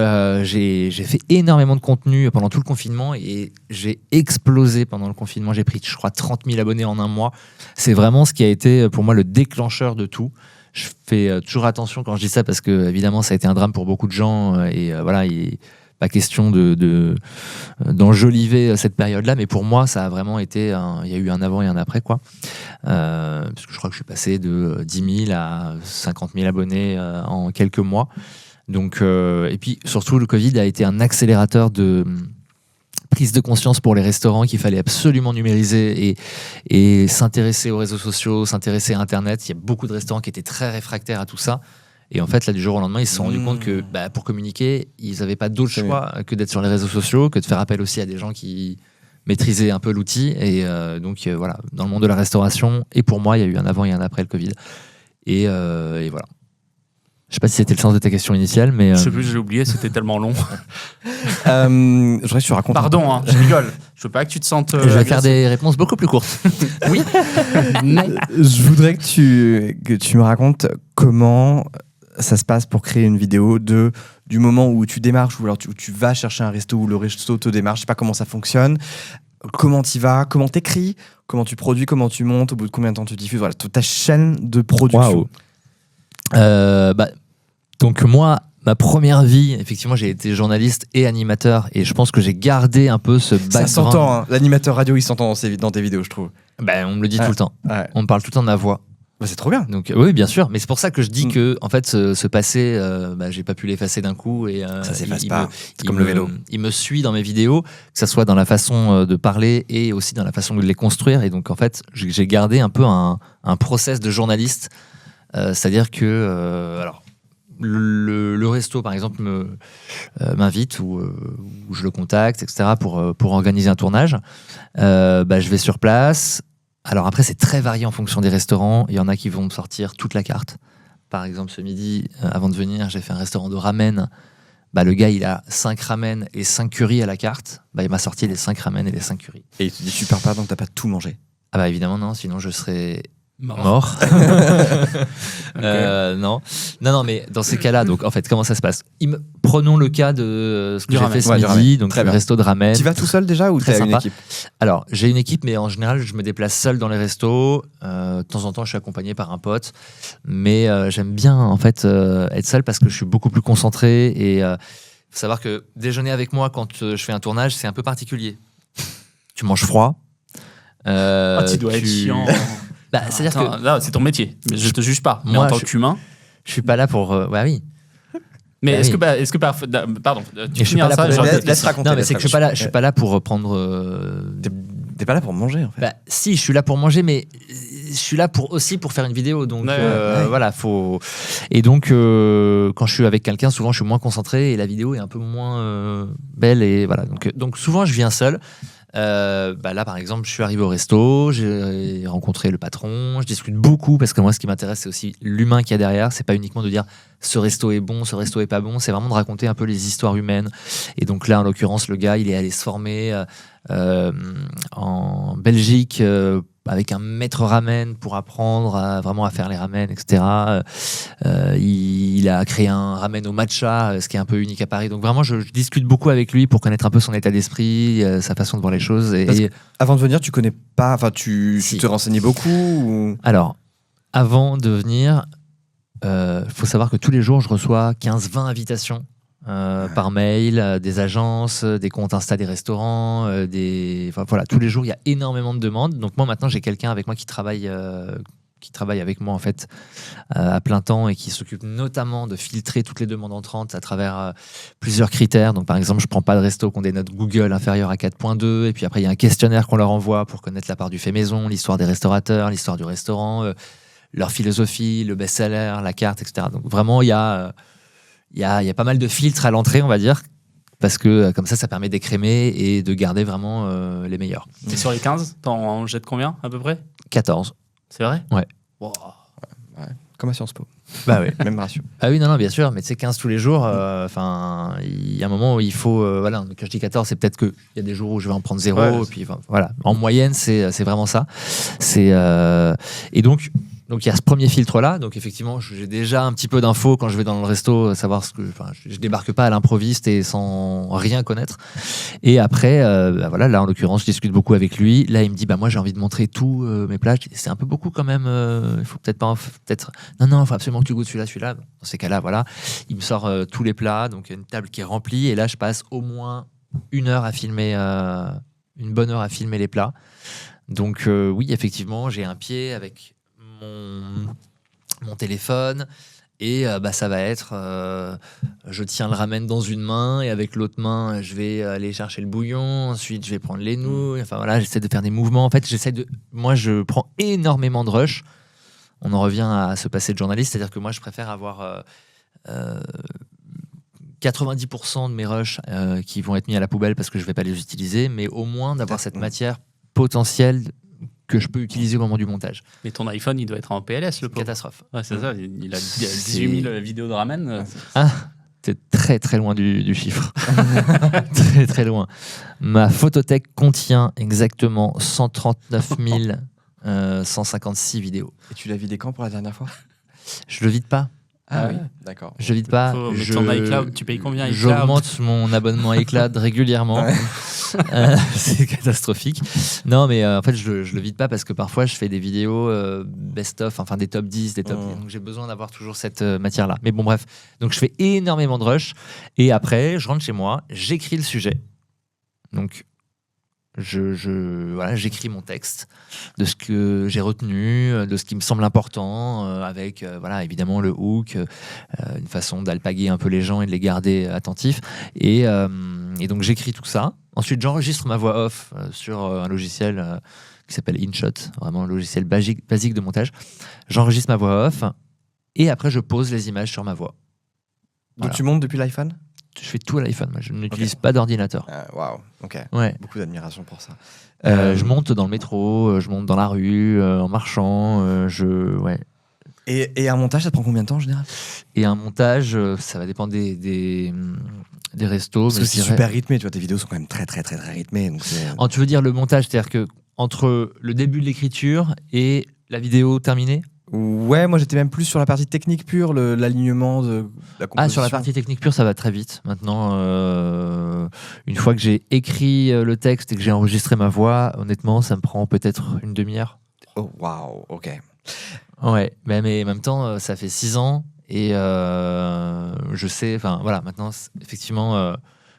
j'ai fait énormément de contenu pendant tout le confinement et j'ai explosé pendant le confinement. J'ai pris, je crois, 30 000 abonnés en un mois. C'est vraiment ce qui a été pour moi le déclencheur de tout. Je fais toujours attention quand je dis ça parce que, évidemment, ça a été un drame pour beaucoup de gens et voilà, il n'est pas question d'enjoliver cette période-là, mais pour moi, ça a vraiment été. Il y a eu un avant et un après, quoi. Parce que je crois que je suis passé de 10 000 à 50 000 abonnés en quelques mois. Donc, et puis, surtout, le Covid a été un accélérateur de prise de conscience pour les restaurants qu'il fallait absolument numériser et s'intéresser aux réseaux sociaux, s'intéresser à Internet. Il y a beaucoup de restaurants qui étaient très réfractaires à tout ça. Et en fait, là, du jour au lendemain, ils se sont rendus compte que pour communiquer, ils n'avaient pas d'autre choix que d'être sur les réseaux sociaux, que de faire appel aussi à des gens qui maîtrisaient un peu l'outil. Et donc, voilà, dans le monde de la restauration, et pour moi, il y a eu un avant et un après le Covid. Et voilà. Je sais pas si c'était le sens de ta question initiale, mais... Je sais plus, j'ai oublié, c'était tellement long. Je voudrais que tu racontes. Pardon, je rigole. Je veux pas que tu te sentes... je vais faire des réponses beaucoup plus courtes. Oui. Non. Je voudrais que tu me racontes comment ça se passe pour créer une vidéo du moment où tu démarches ou alors où tu vas chercher un resto ou le resto te démarche. Je sais pas comment ça fonctionne. Comment tu vas, comment t'écris, comment tu produis, comment tu montes, au bout de combien de temps tu diffuses. Voilà, toute ta chaîne de production. Donc moi, ma première vie, effectivement, j'ai été journaliste et animateur et je pense que j'ai gardé un peu ce background. Ça s'entend, hein. L'animateur radio, il s'entend dans tes vidéos, je trouve. On me le dit tout le temps. Ouais. On me parle tout le temps de ma voix. C'est trop bien. Donc oui, bien sûr, mais c'est pour ça que je dis que en fait ce passé, j'ai pas pu l'effacer d'un coup et Ça s'efface il pas. me- C'est il comme me- le vélo. Il me suit dans mes vidéos, que ça soit dans la façon de parler et aussi dans la façon de les construire. Et donc en fait, j'ai gardé un peu un process de journaliste C'est-à-dire que alors le resto, par exemple, m'invite ou je le contacte, etc., pour organiser un tournage. Je vais sur place. Alors après, c'est très varié en fonction des restaurants. Il y en a qui vont me sortir toute la carte. Par exemple, ce midi, avant de venir, j'ai fait un restaurant de ramen. Le gars, il a 5 ramen et 5 currys à la carte. Il m'a sorti les 5 ramen et les 5c currys. Et il te dit super pas, donc t'as pas tout mangé. Évidemment, non, sinon je serais Mort. Non, mais dans ces cas-là, donc en fait, comment ça se passe? Prenons le cas de ce que j'ai fait ce midi, donc le resto de ramen. Tu vas tout seul déjà ou t'as une équipe? Alors, j'ai une équipe, mais en général, je me déplace seul dans les restos. De temps en temps, je suis accompagné par un pote, mais j'aime bien en fait être seul parce que je suis beaucoup plus concentré et faut savoir que déjeuner avec moi quand je fais un tournage, c'est un peu particulier. Tu manges froid. Tu dois être chiant. C'est-à-dire que là, c'est ton métier. Mais je te juge pas. Mais moi, en tant qu'humain, je suis pas là pour. Oui. mais est-ce oui. que pardon, tu Je suis pas là pour. Laisse raconter. Non, mais c'est que je suis pas là pour prendre. T'es pas là pour manger en fait. Si, je suis là pour manger, mais je suis là aussi pour faire une vidéo. Donc voilà, faut. Et donc quand je suis avec quelqu'un, souvent je suis moins concentré et la vidéo est un peu moins belle et voilà. Donc souvent je viens seul. Là par exemple je suis arrivé au resto, j'ai rencontré le patron, je discute beaucoup parce que moi ce qui m'intéresse c'est aussi l'humain qu'il y a derrière, c'est pas uniquement de dire ce resto est bon, ce resto est pas bon, c'est vraiment de raconter un peu les histoires humaines. Et donc là en l'occurrence le gars il est allé se former en Belgique avec un maître ramen pour apprendre vraiment à faire les ramen, etc. Il a créé un ramen au matcha, ce qui est un peu unique à Paris. Donc vraiment, je discute beaucoup avec lui pour connaître un peu son état d'esprit, sa façon de voir les choses. Avant de venir, tu connais pas, enfin tu Si. te renseignais beaucoup ou... Alors, avant de venir, faut savoir que tous les jours, je reçois 15-20 invitations par mail, des agences, des comptes Insta des restaurants, voilà, tous les jours, il y a énormément de demandes. Donc moi, maintenant, j'ai quelqu'un avec moi qui travaille avec moi en fait à plein temps et qui s'occupe notamment de filtrer toutes les demandes entrantes à travers plusieurs critères. Donc par exemple, je prends pas de resto qui ont des notes Google inférieures à 4.2 et puis après il y a un questionnaire qu'on leur envoie pour connaître la part du fait maison, l'histoire des restaurateurs, l'histoire du restaurant, leur philosophie, le best-seller, la carte, etc. Donc vraiment il y a pas mal de filtres à l'entrée, on va dire, parce que comme ça permet d'écrémer et de garder vraiment les meilleurs. Et sur les 15, t'en jettes combien à peu près? 14. C'est vrai? Ouais. Wow. Comme à Sciences Po. Bah oui. Même ratio. Ah oui, non, bien sûr, mais tu sais, 15 tous les jours, il y a un moment où il faut. Voilà, quand je dis 14, c'est peut-être qu'il y a des jours où je vais en prendre 0, Ouais, et puis voilà. En moyenne, c'est vraiment ça. Et donc, il y a ce premier filtre-là. Donc, effectivement, j'ai déjà un petit peu d'infos quand je vais dans le resto, savoir ce que. Je débarque pas à l'improviste et sans rien connaître. Et après, voilà, là, en l'occurrence, je discute beaucoup avec lui. Là, il me dit, moi, j'ai envie de montrer tous mes plats. Je dis, c'est un peu beaucoup quand même. Il faut peut-être pas. Non, il faut absolument que tu goûtes celui-là. Dans ces cas-là, voilà. Il me sort tous les plats. Donc, il y a une table qui est remplie. Et là, je passe au moins une bonne heure à filmer les plats. Donc, oui, effectivement, j'ai un pied avec mon téléphone et ça va être je tiens le ramen dans une main et avec l'autre main je vais aller chercher le bouillon, ensuite je vais prendre les nouilles, voilà, j'essaie de faire des mouvements. En fait, moi je prends énormément de rush. On en revient à ce passé de journaliste, c'est-à-dire que moi je préfère avoir 90% de mes rushs qui vont être mis à la poubelle parce que je vais pas les utiliser, mais au moins d'avoir cette matière potentielle que je peux utiliser au moment du montage. Mais ton iPhone, il doit être en PLS, le pauvre. Catastrophe. Ouais, c'est ça. Il a 18 000 vidéos de ramen. T'es très très loin du chiffre. Très très loin. Ma photothèque contient exactement 139 156 vidéos. Et tu l'as vidé quand pour la dernière fois? Je le vide pas. Ah oui, d'accord. Je vide pas. Ton iCloud, tu payes combien iCloud? J'augmente mon abonnement iCloud régulièrement. C'est catastrophique. Non, mais en fait, je le vide pas parce que parfois, je fais des vidéos best-of, enfin des top 10, des top 10. Donc, j'ai besoin d'avoir toujours cette matière-là. Mais bon, bref. Donc, je fais énormément de rush. Et après, je rentre chez moi, j'écris le sujet. Donc, voilà, j'écris mon texte de ce que j'ai retenu, de ce qui me semble important, avec voilà, évidemment le hook, une façon d'alpaguer un peu les gens et de les garder attentifs. Et donc j'écris tout ça. Ensuite, j'enregistre ma voix off sur un logiciel qui s'appelle InShot, vraiment un logiciel basique de montage. J'enregistre ma voix off. Et après, je pose les images sur ma voix. Donc Voilà. tu montes depuis l'iPhone? Je fais tout à l'iPhone. Moi, je n'utilise pas d'ordinateur. Waouh, ok. Ouais. Beaucoup d'admiration pour ça. Je monte dans le métro, je monte dans la rue, en marchant. Ouais. Et un montage, ça te prend combien de temps en général? Et un montage, ça va dépendre des restos. Parce mais que je c'est dirais- super rythmé, tu vois, tes vidéos sont quand même très rythmées. Donc c'est... Oh, tu veux dire le montage, c'est-à-dire que entre le début de l'écriture et la vidéo terminée? Ouais, moi j'étais même plus sur la partie technique pure, l'alignement de la composition. Ah, sur la partie technique pure, ça va très vite. Maintenant, une fois que j'ai écrit le texte et que j'ai enregistré ma voix, honnêtement, ça me prend peut-être une demi-heure. Oh, waouh, ok. Ouais, mais en même temps, ça fait 6 ans et je sais, enfin voilà, maintenant, effectivement,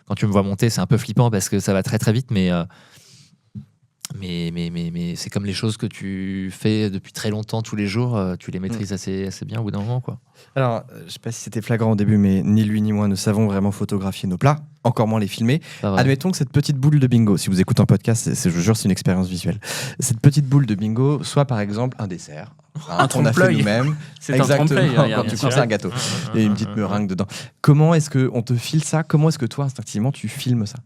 quand tu me vois monter, c'est un peu flippant parce que ça va très vite, mais c'est comme les choses que tu fais depuis très longtemps, tous les jours, tu les maîtrises assez bien au bout d'un moment, quoi. Alors, je sais pas si c'était flagrant au début, mais ni lui ni moi ne savons vraiment photographier nos plats, encore moins les filmer. Pas vrai. Admettons que cette petite boule de bingo, si vous écoutez un podcast, je vous jure, c'est une expérience visuelle. Cette petite boule de bingo, soit par exemple un dessert, Un qu'on a fait trompe-l'œil. nous-mêmes. C'est un Exactement, trompe-l'œil, quand regarde, tu bien coupes sûr. un gâteau. Il y a une petite meringue dedans. Comment est-ce qu'on te file ça? Comment est-ce que toi, instinctivement, tu filmes ça?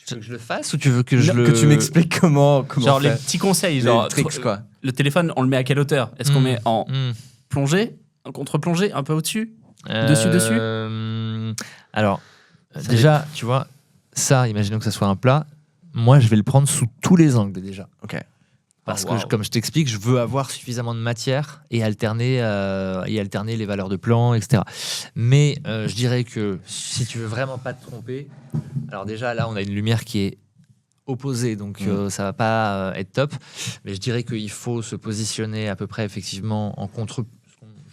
Tu veux que je le fasse ou tu veux que je Non, le... que tu m'expliques comment Genre les faire. petits conseils, Les genre tricks, quoi. le téléphone, on le met à quelle hauteur? Est-ce qu'on met en Hmm. plongée, en contre-plongée, un peu au-dessus? Dessus Alors, Ça déjà, tu vois, ça, imaginons que ça soit un plat. Moi, je vais le prendre sous tous les angles déjà. Ok. Parce Oh, que, wow. comme je t'explique, je veux avoir suffisamment de matière et alterner les valeurs de plan, etc. Mais je dirais que si tu veux vraiment pas te tromper, alors déjà là, on a une lumière qui est opposée, donc ça va pas être top. Mais je dirais qu'il faut se positionner à peu près effectivement en contre.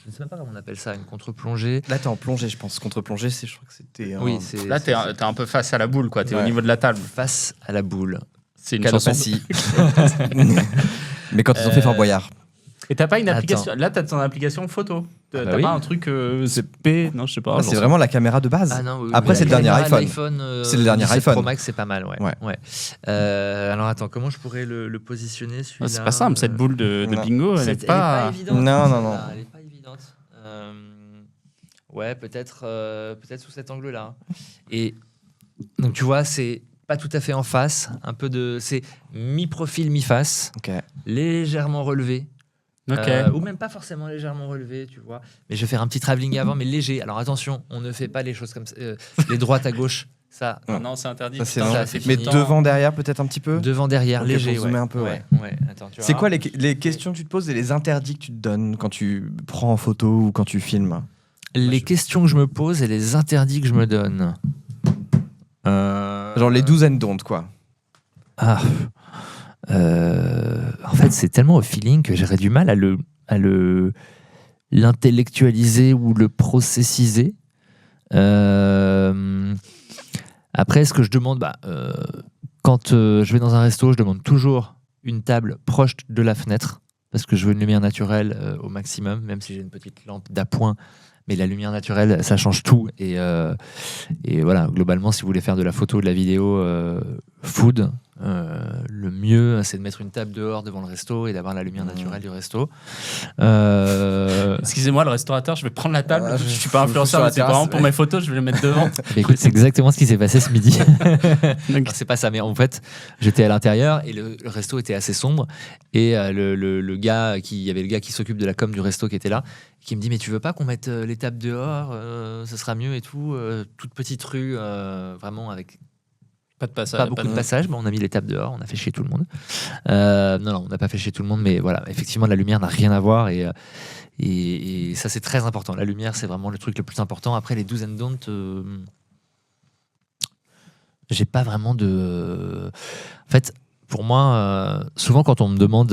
Je ne sais même pas comment on appelle ça, une contre-plongée. Là, t'es en plongée, je pense. Contre-plongée, je crois que c'était... Oui, c'est Là, t'es un peu face à la boule, quoi. T'es au Ouais. niveau de la table. face à la boule. C'est une chanson. Calopatie. Mais quand ils ont fait Fort Boyard. Et t'as pas une Attends. application. Là, t'as ton application photo. T'as bah oui. pas un truc P. Non, je sais pas. Ah, j'en c'est sais vraiment la caméra de base. Ah non, oui, Après, oui, c'est le la dernier caméra de iPhone. l'iPhone, C'est le dernier 17 iPhone. Pro Max, c'est pas mal, ouais. Ouais. Alors attends, comment je pourrais le positionner pas. celui-là C'est pas simple, cette boule de Non. bingo, elle Elle est est pas. évidente. Non, non, celle-là, non. Elle est pas évidente. Ouais, peut-être sous cet angle-là. Et donc tu vois, c'est pas tout à fait en face, c'est mi-profil, mi-face, Ok. légèrement relevé. Ok. Ou même pas forcément légèrement relevé, tu vois. Mais je vais faire un petit travelling avant, mais léger. Alors attention, on ne fait pas les choses comme ça. Les droites à gauche, ça. Non, c'est interdit. Ça, c'est Putain, non. ça, c'est Mais fini. devant, derrière, peut-être un petit peu. Devant, derrière, Ok, léger. pour zoomer un peu, ouais. Attends, tu C'est vois. quoi les questions que tu te poses et les interdits que tu te donnes quand tu prends en photo ou quand tu filmes? Les questions que je me pose et les interdits que je me donne. Genre les do's and don'ts, quoi. Ah. En fait, c'est tellement au feeling que j'aurais du mal à l'intellectualiser ou le processiser. Après, ce que je demande, quand je vais dans un resto, je demande toujours une table proche de la fenêtre parce que je veux une lumière naturelle au maximum, même si j'ai une petite lampe d'appoint. Mais la lumière naturelle, ça change tout. Et voilà, globalement, si vous voulez faire de la photo, de la vidéo food, le mieux, c'est de mettre une table dehors devant le resto et d'avoir la lumière naturelle du resto. Excusez-moi, le restaurateur, je vais prendre la table. Ah, je suis pas je influenceur, sur la mais c'est terrasse, vraiment pour ouais. mes photos, je vais les mettre devant. Mais écoute, c'est exactement ce qui s'est passé ce midi. Donc, Non, c'est pas ça, mais en fait, j'étais à l'intérieur et le resto était assez sombre. Et le gars il y avait le gars qui s'occupe de la com du resto qui était là, qui me dit mais tu veux pas qu'on mette les tables dehors, ce sera mieux et tout, toute petite rue, vraiment avec pas de passage. pas beaucoup de passages. Bon, on a mis les tables dehors, on a fait chier tout le monde. Non, on n'a pas fait chier tout le monde, mais voilà, effectivement, la lumière n'a rien à voir et ça c'est très important. La lumière, c'est vraiment le truc le plus important. Après les do's and don'ts, j'ai pas vraiment de. En fait, pour moi, souvent quand on me demande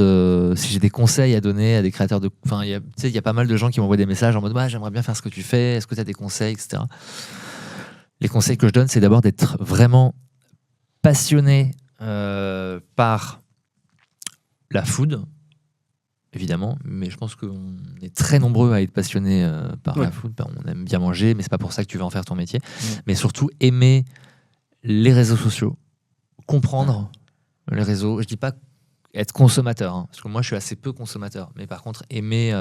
si j'ai des conseils à donner à des créateurs de. Enfin, il y a pas mal de gens qui m'envoient des messages en mode j'aimerais bien faire ce que tu fais, est-ce que tu as des conseils, etc. Les conseils que je donne, c'est d'abord d'être vraiment passionné par la food, évidemment, mais je pense qu'on est très nombreux à être passionnés par la food. On aime bien manger, mais c'est pas pour ça que tu vas en faire ton métier. Mais surtout aimer les réseaux sociaux, comprendre les réseaux. Je dis pas être consommateur, hein, parce que moi je suis assez peu consommateur, mais par contre aimer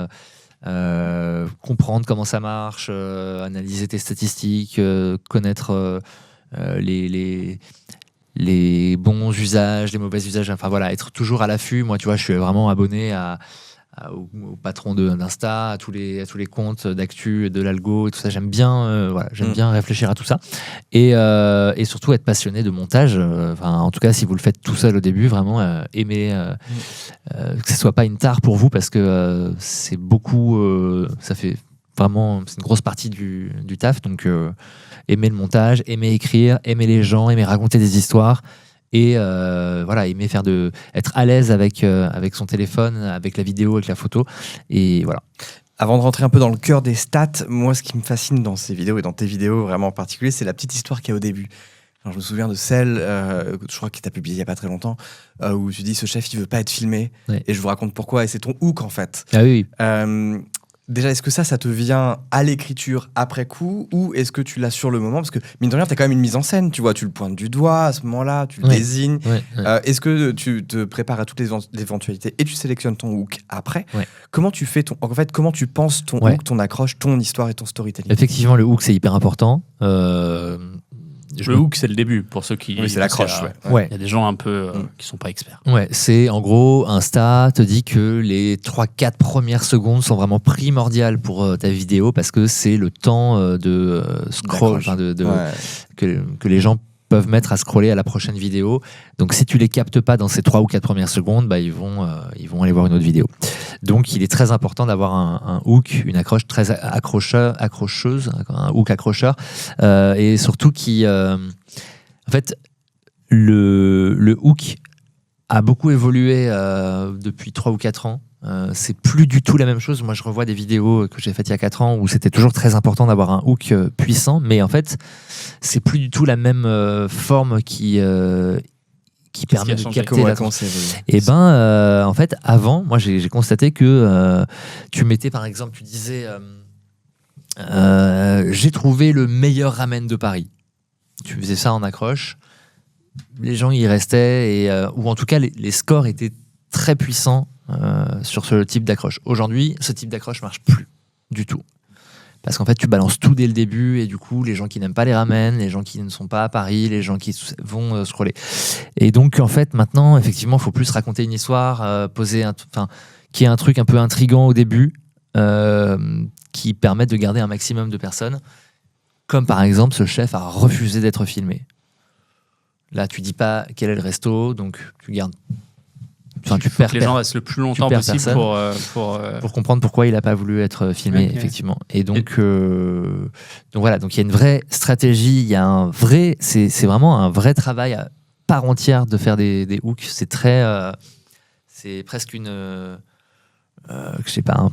comprendre comment ça marche, analyser tes statistiques, connaître les bons usages, les mauvais usages, enfin voilà, être toujours à l'affût. Moi, tu vois, je suis vraiment abonné au patron d'Insta, à tous les comptes d'actu, de l'algo et tout ça. J'aime bien, j'aime bien réfléchir à tout ça et surtout être passionné de montage. En tout cas, si vous le faites tout seul au début, vraiment aimer que ce soit pas une tare pour vous parce que c'est beaucoup, ça fait vraiment, c'est une grosse partie du taf. Donc aimer le montage, aimer écrire, aimer les gens, aimer raconter des histoires. Et aimer être à l'aise avec son téléphone, avec la vidéo, avec la photo. Et voilà. Avant de rentrer un peu dans le cœur des stats, moi, ce qui me fascine dans ces vidéos et dans tes vidéos vraiment en particulier, c'est la petite histoire qu'il y a au début. Alors, je me souviens de celle, je crois que tu as publié il n'y a pas très longtemps, où tu dis ce chef, il veut pas être filmé. Ouais. Et je vous raconte pourquoi. Et c'est ton hook, en fait. Ah oui. Déjà, est-ce que ça te vient à l'écriture après coup ou est-ce que tu l'as sur le moment? Parce que, mine de rien, tu as quand même une mise en scène, tu vois, tu le pointes du doigt à ce moment-là, tu le désignes. Ouais. Est-ce que tu te prépares à toutes les éventualités et tu sélectionnes ton hook après? Comment tu fais comment tu penses ton hook, ton accroche, ton histoire et ton storytelling? Effectivement, le hook, c'est hyper important. Le hook, c'est le début pour ceux qui. Oui, c'est l'accroche. Il y a des gens un peu qui sont pas experts. Ouais, c'est en gros, Insta te dit que les 3-4 premières secondes sont vraiment primordiales pour ta vidéo parce que c'est le temps de scroll, que les gens peuvent mettre à scroller à la prochaine vidéo. Donc si tu les captes pas dans ces 3 ou 4 premières secondes, ils vont aller voir une autre vidéo. Donc il est très important d'avoir un hook, une accroche très accrocheuse, un hook accrocheur, et surtout qui, en fait, le hook a beaucoup évolué depuis 3 ou 4 ans. C'est plus du tout la même chose. Moi, je revois des vidéos que j'ai faites il y a 4 ans où c'était toujours très important d'avoir un hook puissant, mais en fait, c'est plus du tout la même forme qui permet de capter l'attention. Et en fait, avant, moi, j'ai constaté que tu mettais, par exemple, tu disais j'ai trouvé le meilleur ramen de Paris. Tu faisais ça en accroche. Les gens y restaient, ou en tout cas, les scores étaient très puissants sur ce type d'accroche. Aujourd'hui, ce type d'accroche marche plus du tout. Parce qu'en fait, tu balances tout dès le début et du coup, les gens qui n'aiment pas les ramen, les gens qui ne sont pas à Paris, les gens qui vont scroller. Et donc, en fait, maintenant, effectivement, il faut plus raconter une histoire, qui est un truc un peu intriguant au début, qui permet de garder un maximum de personnes. Comme par exemple, ce chef a refusé d'être filmé. Là, tu dis pas quel est le resto, donc tu gardes. Tu perds. Que les gens restent le plus longtemps possible pour comprendre pourquoi il n'a pas voulu être filmé, effectivement. Et donc voilà, donc il y a une vraie stratégie, il y a c'est vraiment un vrai travail à part entière de faire des hooks. C'est c'est presque une. Je sais pas,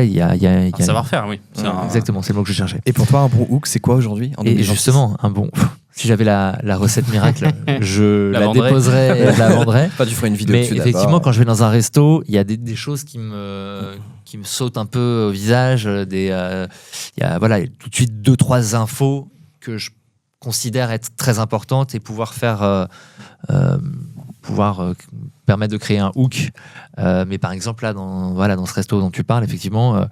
il y a un savoir-faire, oui. Exactement, c'est le mot que je cherchais. Et pour toi, un bon hook, c'est quoi aujourd'hui en 2026 ? Et justement, si j'avais la recette miracle, je la déposerais et je la vendrais. Tu ferais une vidéo mais dessus effectivement, d'abord. quand je vais dans un resto, il y a des choses qui me sautent un peu au visage. Il y a tout de suite 2-3 infos que je considère être très importantes et pouvoir permettre de créer un hook. Mais par exemple, là, dans ce resto dont tu parles, effectivement,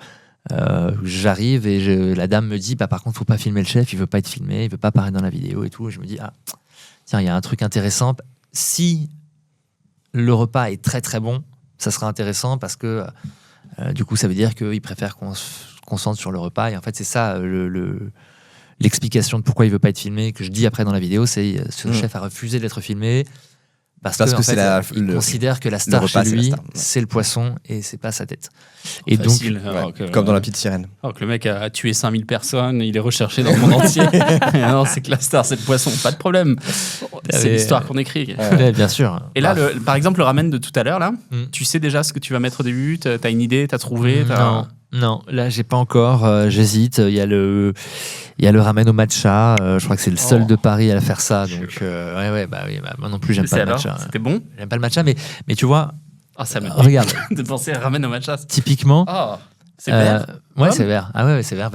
j'arrive et la dame me dit par contre, faut pas filmer le chef, il veut pas être filmé, il veut pas apparaître dans la vidéo et tout. Et je me dis, tiens, il y a un truc intéressant. Si le repas est très très bon, ça sera intéressant parce que du coup, ça veut dire qu'il préfère qu'on se concentre sur le repas. Et en fait, c'est ça l'explication de pourquoi il veut pas être filmé que je dis après dans la vidéo, c'est ce chef a refusé d'être filmé. Parce que en fait, il considère que la star chez lui, c'est le poisson et c'est pas sa tête. Et facile, donc, comme dans La Petite Sirène. Alors que le mec a tué 5000 personnes, il est recherché dans le monde entier. Non, c'est que la star, c'est le poisson, pas de problème. C'est l'histoire qu'on écrit. Bien sûr. Et là, par exemple, le ramen de tout à l'heure, là, tu sais déjà ce que tu vas mettre au début, t'as une idée, t'as trouvé Non, là j'ai pas encore, j'hésite. Il y a le ramen au matcha, je crois que c'est le seul de Paris à faire ça. Donc moi non plus j'aime pas le matcha. C'était bon. J'aime pas le matcha, mais tu vois, ça me regarde de penser à ramen au matcha. Typiquement, c'est vert. C'est vert. Ah ouais, c'est vert.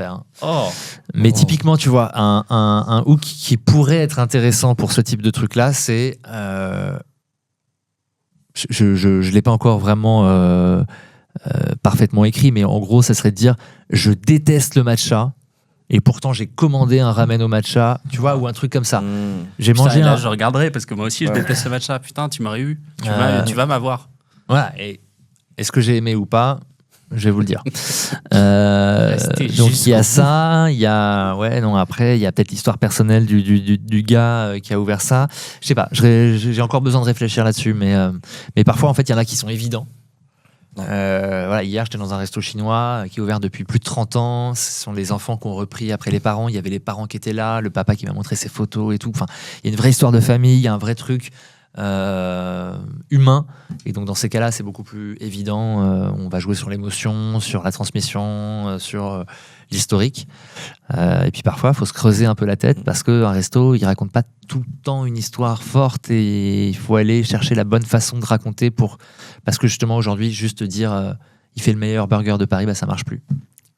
Mais typiquement, tu vois, un hook qui pourrait être intéressant pour ce type de truc là, c'est je l'ai pas encore vraiment parfaitement écrit, mais en gros, ça serait de dire je déteste le matcha. Et pourtant, j'ai commandé un ramen au matcha, tu vois, ou un truc comme ça. J'ai mangé Là, un... je regarderai parce que moi aussi, je déteste le matcha. Putain, tu m'aurais eu. Tu vas m'avoir. Voilà. Et est-ce que j'ai aimé ou pas ? Je vais vous le dire. Donc il y a ça, il y a après il y a peut-être l'histoire personnelle du gars qui a ouvert ça. Je sais pas, j'ai encore besoin de réfléchir là-dessus, mais parfois en fait il y en a qui sont évidents. Voilà, hier j'étais dans un resto chinois qui est ouvert depuis plus de 30 ans. Ce sont les enfants qui ont repris après les parents. Il y avait les parents qui étaient là, le papa qui m'a montré ses photos et tout. Enfin, il y a une vraie histoire de famille, il y a un vrai truc humain. Et donc dans ces cas-là, c'est beaucoup plus évident. On va jouer sur l'émotion, sur la transmission, sur l'historique. Et puis parfois, il faut se creuser un peu la tête parce qu'un resto, il raconte pas tout le temps une histoire forte et il faut aller chercher la bonne façon de raconter parce que justement aujourd'hui, juste dire il fait le meilleur burger de Paris, bah ça marche plus.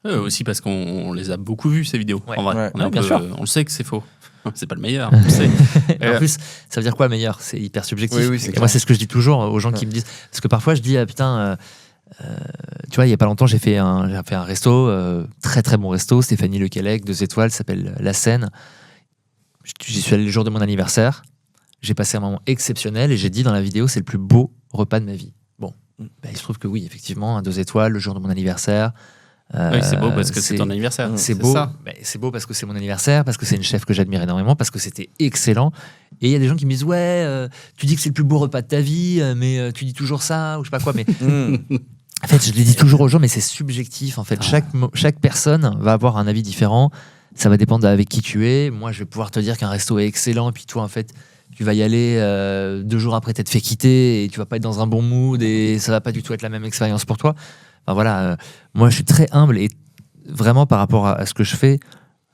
Aussi parce qu'on les a beaucoup vus ces vidéos. Ouais. En vrai, Ouais, bien sûr. On le sait que c'est faux. C'est pas le meilleur. On le sait. En plus, ça veut dire quoi le meilleur ? C'est hyper subjectif. Oui, et moi, c'est ce que je dis toujours aux gens qui me disent. Parce que parfois, je dis tu vois, il y a pas longtemps, j'ai fait un resto, très très bon resto, Stéphanie Lequelec, 2 étoiles, s'appelle La Seine. J'y suis allé le jour de mon anniversaire. J'ai passé un moment exceptionnel et j'ai dit dans la vidéo, c'est le plus beau repas de ma vie. Bon, il se trouve que oui, effectivement, 2 étoiles, le jour de mon anniversaire. Oui, c'est beau parce que c'est ton anniversaire. C'est beau. C'est beau parce que c'est mon anniversaire, parce que c'est une chef que j'admire énormément, parce que c'était excellent. Et il y a des gens qui me disent tu dis que c'est le plus beau repas de ta vie, mais tu dis toujours ça ou je sais pas quoi. Mais en fait, je l'ai dit toujours aux gens, mais c'est subjectif. En fait, chaque personne va avoir un avis différent. Ça va dépendre avec qui tu es. Moi, je vais pouvoir te dire qu'un resto est excellent, puis toi, en fait, tu vas y aller 2 jours après t'être fait quitter et tu vas pas être dans un bon mood et ça va pas du tout être la même expérience pour toi. Enfin, voilà, moi je suis très humble et vraiment par rapport à ce que je fais,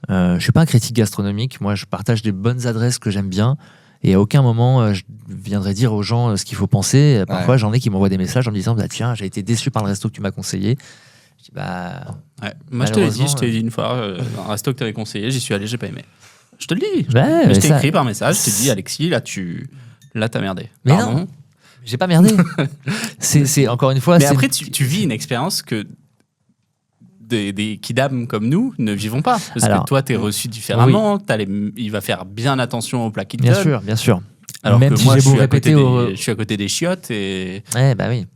je suis pas un critique gastronomique. Moi je partage des bonnes adresses que j'aime bien et à aucun moment je viendrai dire aux gens ce qu'il faut penser. Parfois j'en ai qui m'envoient des messages en me disant tiens, j'ai été déçu par le resto que tu m'as conseillé. Je dis moi je te l'ai dit, une fois, un resto que tu avais conseillé, j'y suis allé, j'ai pas aimé. Je te le dis. Mais je t'ai écrit par message, je t'ai dit Alexis, là t'as merdé. Mais non, j'ai pas merdé. c'est encore une fois. Mais après, tu vis une expérience que des kidam comme nous ne vivons pas. Parce que toi, t'es reçu différemment. Il va faire bien attention au plat qu'il te donne. Bien sûr. Alors même que si moi, j'ai beau répéter, répéter je suis à côté des chiottes et. Bah oui.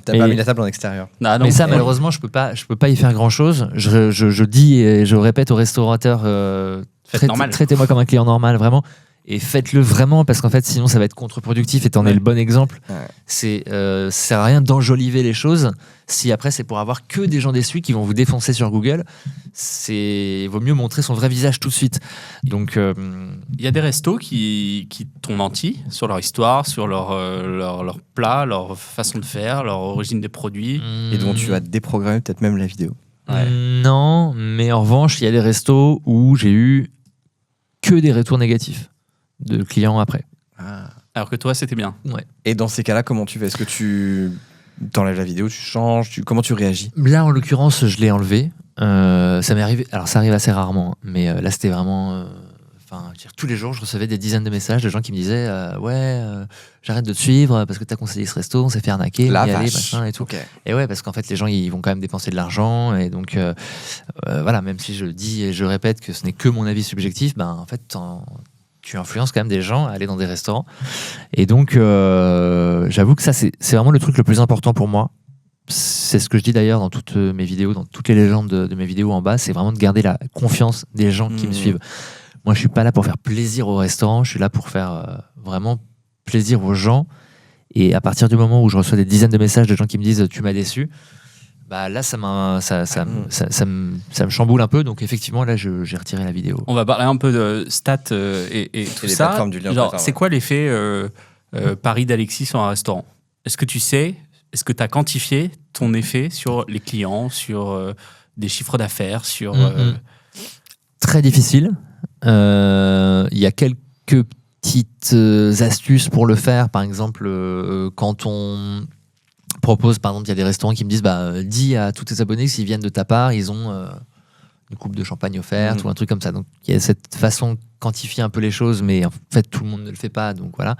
T'as pas mis la table en extérieur. Mais ça, malheureusement, je peux pas y faire grand chose. Je dis et je répète aux restaurateurs traitez-moi comme un client normal, vraiment. Et faites-le vraiment parce qu'en fait sinon ça va être contre-productif et t'en es le bon exemple. Ça sert à rien d'enjoliver les choses si après c'est pour avoir que des gens déçus qui vont vous défoncer sur Google. Vaut mieux montrer son vrai visage tout de suite. Donc il y a des restos qui t'ont menti sur leur histoire, sur leur plat, leur façon de faire, leur origine des produits et dont tu as déprogrammé peut-être même la vidéo. Non, mais en revanche il y a des restos où j'ai eu que des retours négatifs de clients après. Alors que toi, c'était bien. Et dans ces cas-là, comment tu fais ? Est-ce que tu t'enlèves la vidéo, tu changes, comment tu réagis ? Là, en l'occurrence, je l'ai enlevé. Ça m'est arrivé. Alors, ça arrive assez rarement, mais là, c'était vraiment. Tous les jours, je recevais des dizaines de messages de gens qui me disaient j'arrête de te suivre parce que t'as conseillé ce resto, on s'est fait arnaquer, on y allait, machin et tout. Okay. Et parce qu'en fait, les gens, ils vont quand même dépenser de l'argent. Et donc, voilà, même si je dis et je répète que ce n'est que mon avis subjectif, en fait, tu influences quand même des gens à aller dans des restaurants. Et donc, j'avoue que ça, c'est vraiment le truc le plus important pour moi. C'est ce que je dis d'ailleurs dans toutes mes vidéos, dans toutes les légendes de mes vidéos en bas, c'est vraiment de garder la confiance des gens qui me suivent. Moi, je suis pas là pour faire plaisir au restaurant, je suis là pour faire vraiment plaisir aux gens. Et à partir du moment où je reçois des dizaines de messages de gens qui me disent « tu m'as déçu », là, ça me chamboule un peu. Donc, effectivement, là, j'ai retiré la vidéo. On va parler un peu de stats et tout ça. C'est quoi l'effet Paris d'Alexis sur un restaurant ? Est-ce que tu sais, est-ce que tu as quantifié ton effet sur les clients, sur des chiffres d'affaires, sur... Très difficile. Il y a quelques petites astuces pour le faire. Par exemple, quand on propose, par exemple, il y a des restaurants qui me disent dis à tous tes abonnés que s'ils viennent de ta part, ils ont une coupe de champagne offerte Mmh. ou un truc comme ça. Donc il y a cette façon de quantifier un peu les choses, mais en fait tout le monde ne le fait pas. Donc voilà.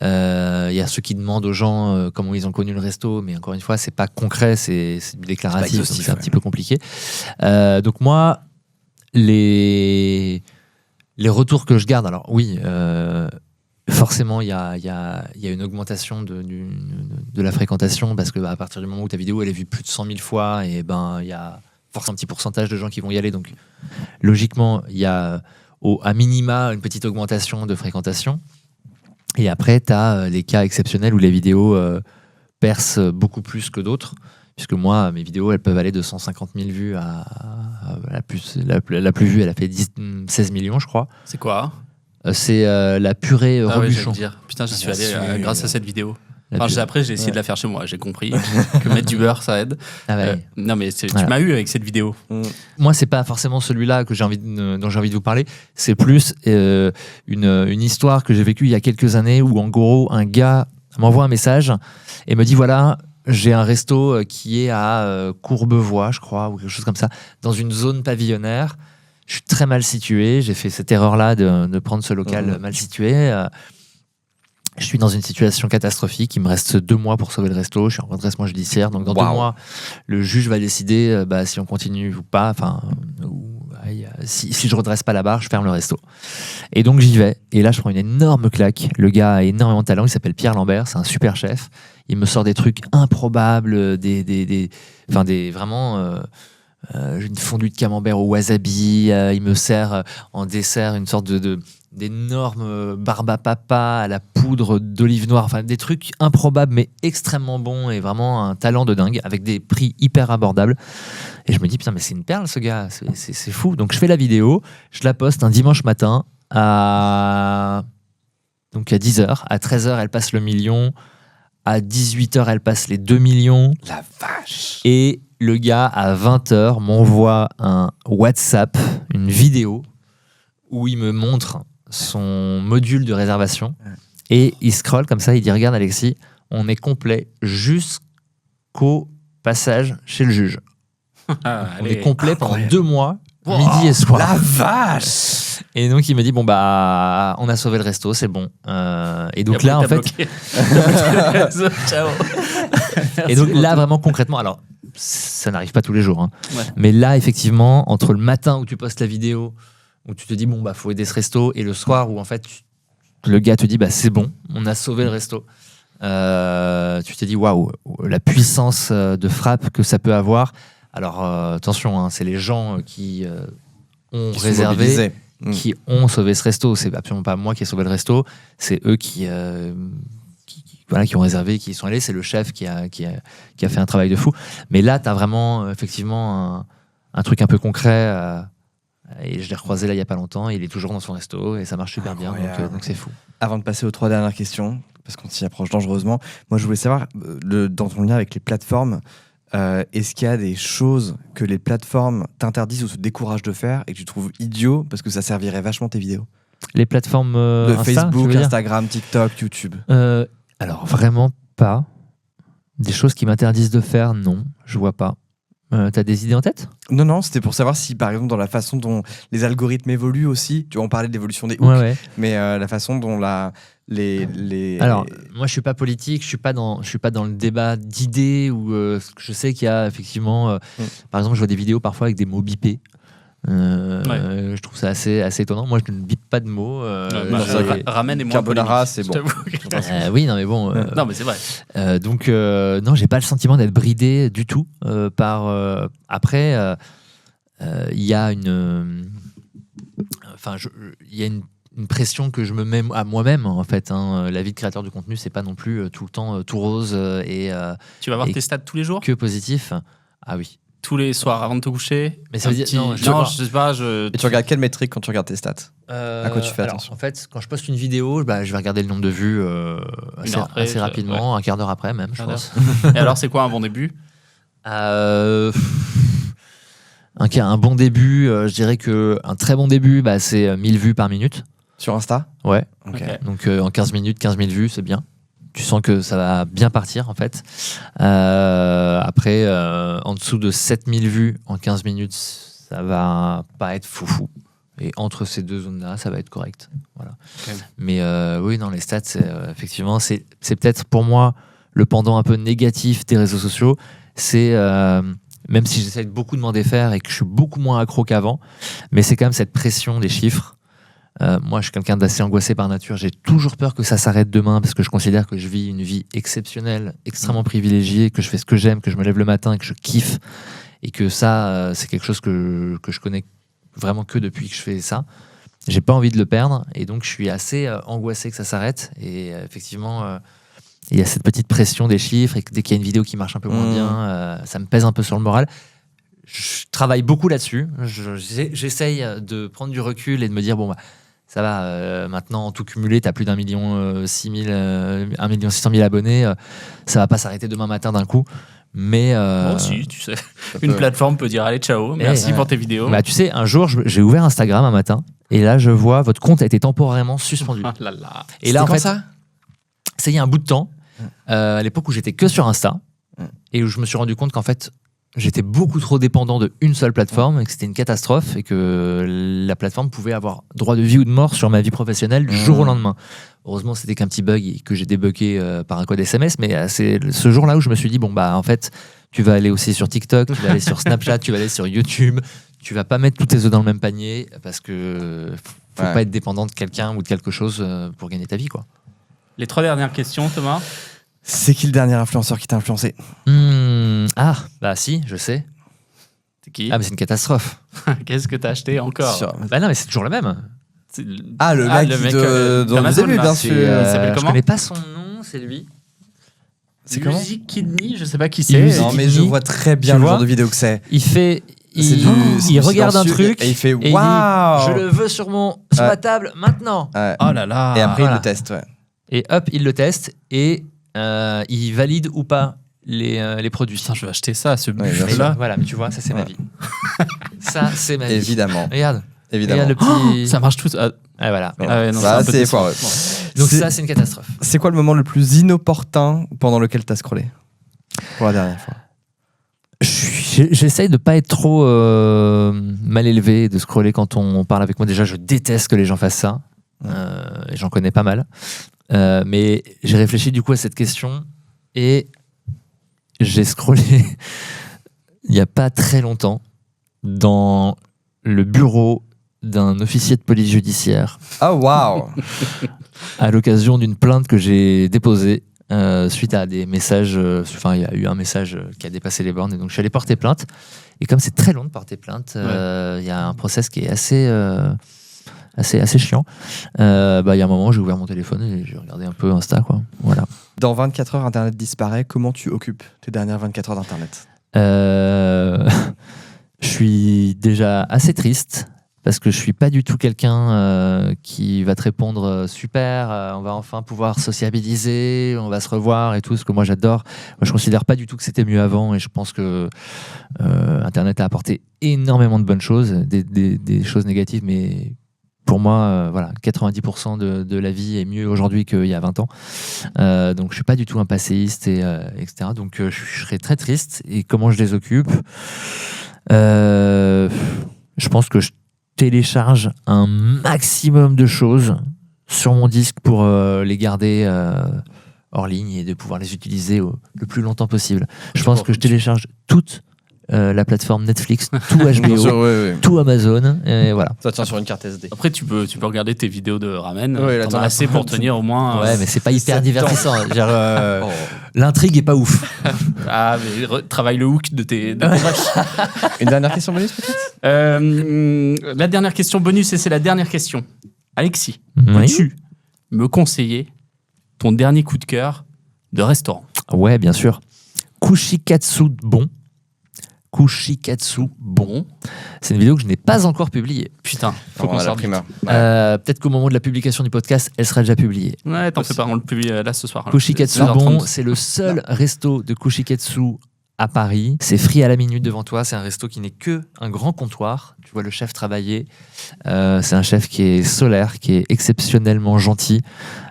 Il y a ceux qui demandent aux gens comment ils ont connu le resto, mais encore une fois, c'est pas concret, c'est déclaratif, donc exhaustif, c'est un ouais. petit peu compliqué. Donc moi, les retours que je garde, alors oui, forcément, il y a une augmentation de la fréquentation parce que à partir du moment où ta vidéo elle est vue plus de 100 000 fois, et ben il y a forcément un petit pourcentage de gens qui vont y aller. Donc logiquement, il y a à minima une petite augmentation de fréquentation. Et après, tu as les cas exceptionnels où les vidéos percent beaucoup plus que d'autres. Puisque moi, mes vidéos, elles peuvent aller de 150 000 vues à la plus vue, elle a fait 16 millions, je crois. C'est quoi? C'est la purée Ah ouais, j'allais Robuchon. dire. Putain, j'y suis Bien allé sûr. grâce à cette vidéo. La Enfin, purée. après, j'ai essayé de la faire chez moi. J'ai compris que mettre du beurre, ça aide. Ah ouais. Non, mais tu Voilà. m'as eu avec cette vidéo. Moi, c'est pas forcément celui-là que dont j'ai envie de vous parler. C'est plus une histoire que j'ai vécue il y a quelques années où, en gros, un gars m'envoie un message et me dit voilà, j'ai un resto qui est à Courbevoie, je crois, ou quelque chose comme ça, dans une zone pavillonnaire. Je suis très mal situé. J'ai fait cette erreur-là de prendre ce local mal situé. Je suis dans une situation catastrophique. Il me reste 2 mois pour sauver le resto. Je suis en redressement judiciaire. Donc, dans 2 mois, le juge va décider si on continue ou pas. Enfin, si je redresse pas la barre, je ferme le resto. Et donc, j'y vais. Et là, je prends une énorme claque. Le gars a énormément de talent. Il s'appelle Pierre Lambert. C'est un super chef. Il me sort des trucs improbables, vraiment. Une fondue de camembert au wasabi. Il me sert en dessert une sorte d'énormes barbe à papa à la poudre d'olive noire, enfin des trucs improbables mais extrêmement bons et vraiment un talent de dingue avec des prix hyper abordables. Et je me dis putain mais c'est une perle ce gars, c'est fou. Donc je fais la vidéo, je la poste un dimanche matin à 10h, à 13h elle passe le million, à 18h elle passe les 2 millions. La vache. Et le gars à 20h m'envoie un WhatsApp, une vidéo où il me montre son module de réservation et il scrolle comme ça, il dit regarde Alexis, on est complet jusqu'au passage chez le juge. On est complet pendant 2 mois, midi et soir. La vache. Et donc il me dit bon bah on a sauvé le resto, c'est bon. Et donc là en fait, Ciao. et donc là vraiment concrètement, alors ça n'arrive pas tous les jours, hein, Ouais. mais là effectivement entre le matin où tu postes la vidéo où tu te dis bon bah faut aider ce resto et le soir où en fait le gars te dit bah c'est bon, on a sauvé le resto, tu te dis waouh la puissance de frappe que ça peut avoir. Alors attention hein, c'est les gens qui ont Qui sont réservé, mobilisés. qui ont sauvé ce resto. C'est absolument pas moi qui ai sauvé le resto, c'est eux qui ont réservé, qui y sont allés. C'est le chef qui a fait un travail de fou. Mais là, tu as vraiment effectivement un truc un peu concret. Et je l'ai recroisé là il y a pas longtemps. Il est toujours dans son resto et ça marche super bien. Donc c'est fou. Avant de passer aux 3 dernières questions, parce qu'on s'y approche dangereusement, moi je voulais savoir, dans ton lien avec les plateformes, est-ce qu'il y a des choses que les plateformes t'interdisent ou se découragent de faire et que tu trouves idiot parce que ça servirait vachement tes vidéos Les plateformes de Insta, Facebook, tu veux dire Instagram, TikTok, YouTube. Alors vraiment pas. Des choses qui m'interdisent de faire, non, je vois pas. T'as des idées en tête? Non, c'était pour savoir si, par exemple, dans la façon dont les algorithmes évoluent aussi, tu vois, on parlait de l'évolution des hooks, Ouais. mais la façon dont les... Alors, moi, je suis pas politique, je suis pas dans le débat d'idées où je sais qu'il y a effectivement, par exemple, je vois des vidéos parfois avec des mots bipés. Je trouve ça assez étonnant. Moi, je ne bip pas de mots. Ramen et moins Carbonara, polémique, c'est bon. je t'avoue. Oui, non, mais bon. Non, mais c'est vrai. Donc, non, j'ai pas le sentiment d'être bridé du tout par. Après, il y a une. Enfin, il y a une pression que je me mets à moi-même, en fait. Hein. La vie de créateur de contenu, c'est pas non plus tout le temps tout rose et Tu vas voir et tes stats tous les jours? que positif. Ah oui. Tous les soirs avant de te coucher? Mais ça veut dire. Non, je sais pas. Et tu regardes quelle métrique quand tu regardes tes stats? À quoi tu fais alors, attention? en fait, quand je poste une vidéo, je vais regarder le nombre de vues assez rapidement, un quart d'heure après même, je pense. Et alors, c'est quoi un bon début? Un bon début, je dirais qu'un très bon début, c'est 1000 vues par minute. Sur Insta? Ouais. Ok. Donc en 15 minutes, 15 000 vues, c'est bien. Tu sens que ça va bien partir en fait. Après, en dessous de 7000 vues en 15 minutes, ça va pas être foufou. Et entre ces deux zones-là, ça va être correct. Voilà. Ok. Mais oui, non, les stats, effectivement, c'est peut-être pour moi le pendant un peu négatif des réseaux sociaux. C'est, même si j'essaie beaucoup de m'en défaire et que je suis beaucoup moins accro qu'avant, mais c'est quand même cette pression des chiffres. Moi, je suis quelqu'un d'assez angoissé par nature. J'ai toujours peur que ça s'arrête demain parce que je considère que je vis une vie exceptionnelle, extrêmement privilégiée, que je fais ce que j'aime, que je me lève le matin et que je kiffe. Et que ça, c'est quelque chose que je connais vraiment que depuis que je fais ça. J'ai pas envie de le perdre et donc je suis assez angoissé que ça s'arrête. Et effectivement, il y a cette petite pression des chiffres et que dès qu'il y a une vidéo qui marche un peu moins bien, ça me pèse un peu sur le moral. Je travaille beaucoup là-dessus. J'essaye de prendre du recul et de me dire bon, bah, ça va, maintenant en tout cumulé, tu as plus d'1 million 600 000 abonnés. Ça va pas s'arrêter demain matin d'un coup. Mais Bon, si, tu sais. Une plateforme peut dire allez, ciao, merci pour tes vidéos. Bah, tu sais, un jour, j'ai ouvert Instagram un matin et là, je vois votre compte a été temporairement suspendu. Ah là là. Et là, en fait, ça c'est il y a un bout de temps, à l'époque où j'étais que sur Insta et où je me suis rendu compte qu'en fait, j'étais beaucoup trop dépendant d'une seule plateforme et que c'était une catastrophe et que la plateforme pouvait avoir droit de vie ou de mort sur ma vie professionnelle du jour au lendemain. Heureusement, c'était qu'un petit bug et que j'ai débloqué par un code SMS, mais c'est ce jour-là où je me suis dit, bon, bah, en fait, tu vas aller aussi sur TikTok, tu vas aller sur Snapchat, tu vas aller sur YouTube, tu vas pas mettre tous tes œufs dans le même panier parce que faut pas être dépendant de quelqu'un ou de quelque chose pour gagner ta vie, quoi. Les 3 dernières questions, Thomas. C'est qui le dernier influenceur qui t'a influencé? Ah, bah si, je sais. C'est qui? Ah, mais c'est une catastrophe. Qu'est-ce que t'as acheté encore? Bah non, mais c'est toujours le même. Ah, le mec dans le d'Amazon, début, là, bien c'est, sûr. il s'appelle Je comment? connais pas son nom, c'est lui. C'est comment? Music Kidney, je sais pas qui Illusive c'est. Non, mais je vois très bien Tu le vois genre de vidéo que c'est. Il fait. C'est Il regarde un silencieux truc et il fait et il dit, waouh. je le veux sur ma table maintenant. Ouais. Oh là là. Et après, voilà. il le teste, ouais. Et hop, il le teste et il valide ou pas les produits. Putain, je vais acheter ça, ce Ouais, bien sûr. buffet-là. Voilà, mais tu vois, ça c'est ma vie. Ça c'est ma vie. Évidemment. Regarde Évidemment. le petit. Ça marche tout. Ah, Ah, voilà. ah ouais, non, Ça, un peu c'est décevant. foireux. Donc C'est- ça c'est une catastrophe. C'est quoi le moment le plus inopportun pendant lequel t'as scrollé? Pour la dernière fois. J'essaye de pas être trop mal élevé, de scroller quand on parle avec moi. Déjà, je déteste que les gens fassent ça. Et j'en connais pas mal. Mais j'ai réfléchi du coup à cette question et j'ai scrollé il y a pas très longtemps dans le bureau d'un officier de police judiciaire Ah, waouh. à l'occasion d'une plainte que j'ai déposée suite à des messages. Enfin, il y a eu un message qui a dépassé les bornes et donc je suis allé porter plainte. Et comme c'est très long de porter plainte, il y a un process qui est assez chiant. Il y a un moment, j'ai ouvert mon téléphone et j'ai regardé un peu Insta, quoi. Voilà. Dans 24 heures, Internet disparaît. Comment tu occupes tes dernières 24 heures d'Internet? Je suis déjà assez triste parce que je suis pas du tout quelqu'un qui va te répondre super, on va enfin pouvoir sociabiliser, on va se revoir et tout, ce que moi j'adore. Moi, je considère pas du tout que c'était mieux avant et je pense que Internet a apporté énormément de bonnes choses, des choses négatives, mais pour moi, voilà, 90% de la vie est mieux aujourd'hui qu'il y a 20 ans. Donc je suis pas du tout un passéiste, etc. Donc je serais très triste. Et comment je les occupe? Je pense que je télécharge un maximum de choses sur mon disque pour les garder hors ligne et de pouvoir les utiliser le plus longtemps possible. Je pense que je télécharge toute la plateforme Netflix, tout HBO, tout Amazon, et voilà. Ça tient sur une carte SD. Après, tu peux regarder tes vidéos de ramen. Ouais, là, T'en t'en as as assez pour tenir au moins. Ouais, mais c'est pas hyper 7 divertissant. L'intrigue est pas ouf. Ah, mais travaille le hook de tes vaches. Une dernière question bonus, peut-être? La dernière question bonus, et c'est la dernière question. Alexis, Oui. peux-tu me conseiller ton dernier coup de cœur de restaurant? Ouais, bien sûr. Kushikatsu bon. Kushikatsu bon. C'est une vidéo que je n'ai pas encore publiée. Putain, faut On qu'on a la sorte. primeur. Peut-être qu'au moment de la publication du podcast, elle sera déjà publiée. Ouais, t'en fais pas, on le publie là ce soir. Kushikatsu 16h30. bon, c'est le seul resto de Kushikatsu à Paris. C'est frit à la minute devant toi. C'est un resto qui n'est que un grand comptoir. Tu vois le chef travailler. C'est un chef qui est solaire, qui est exceptionnellement gentil,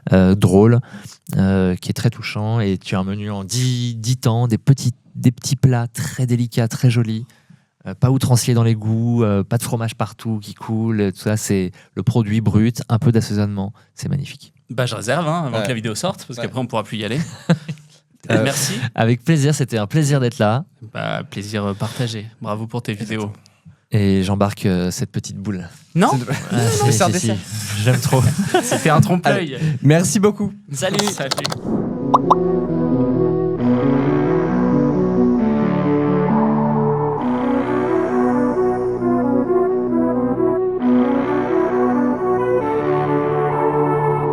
drôle, qui est très touchant. Et tu as un menu en 10 temps, des petits plats très délicats, très jolis. pas outrancier dans les goûts, pas de fromage partout qui coule, tout ça, c'est le produit brut, un peu d'assaisonnement, c'est magnifique. Bah, je réserve avant Ouais. que la vidéo sorte, parce Ouais. qu'après on pourra plus y aller. Merci. Avec plaisir, c'était un plaisir d'être là. Bah, plaisir partagé. Bravo pour tes vidéos. Et j'embarque cette petite boule. Non, Ah, mais c'est un dessert. J'aime trop. c'était un trompe-l'œil. Merci beaucoup. Salut. Salut.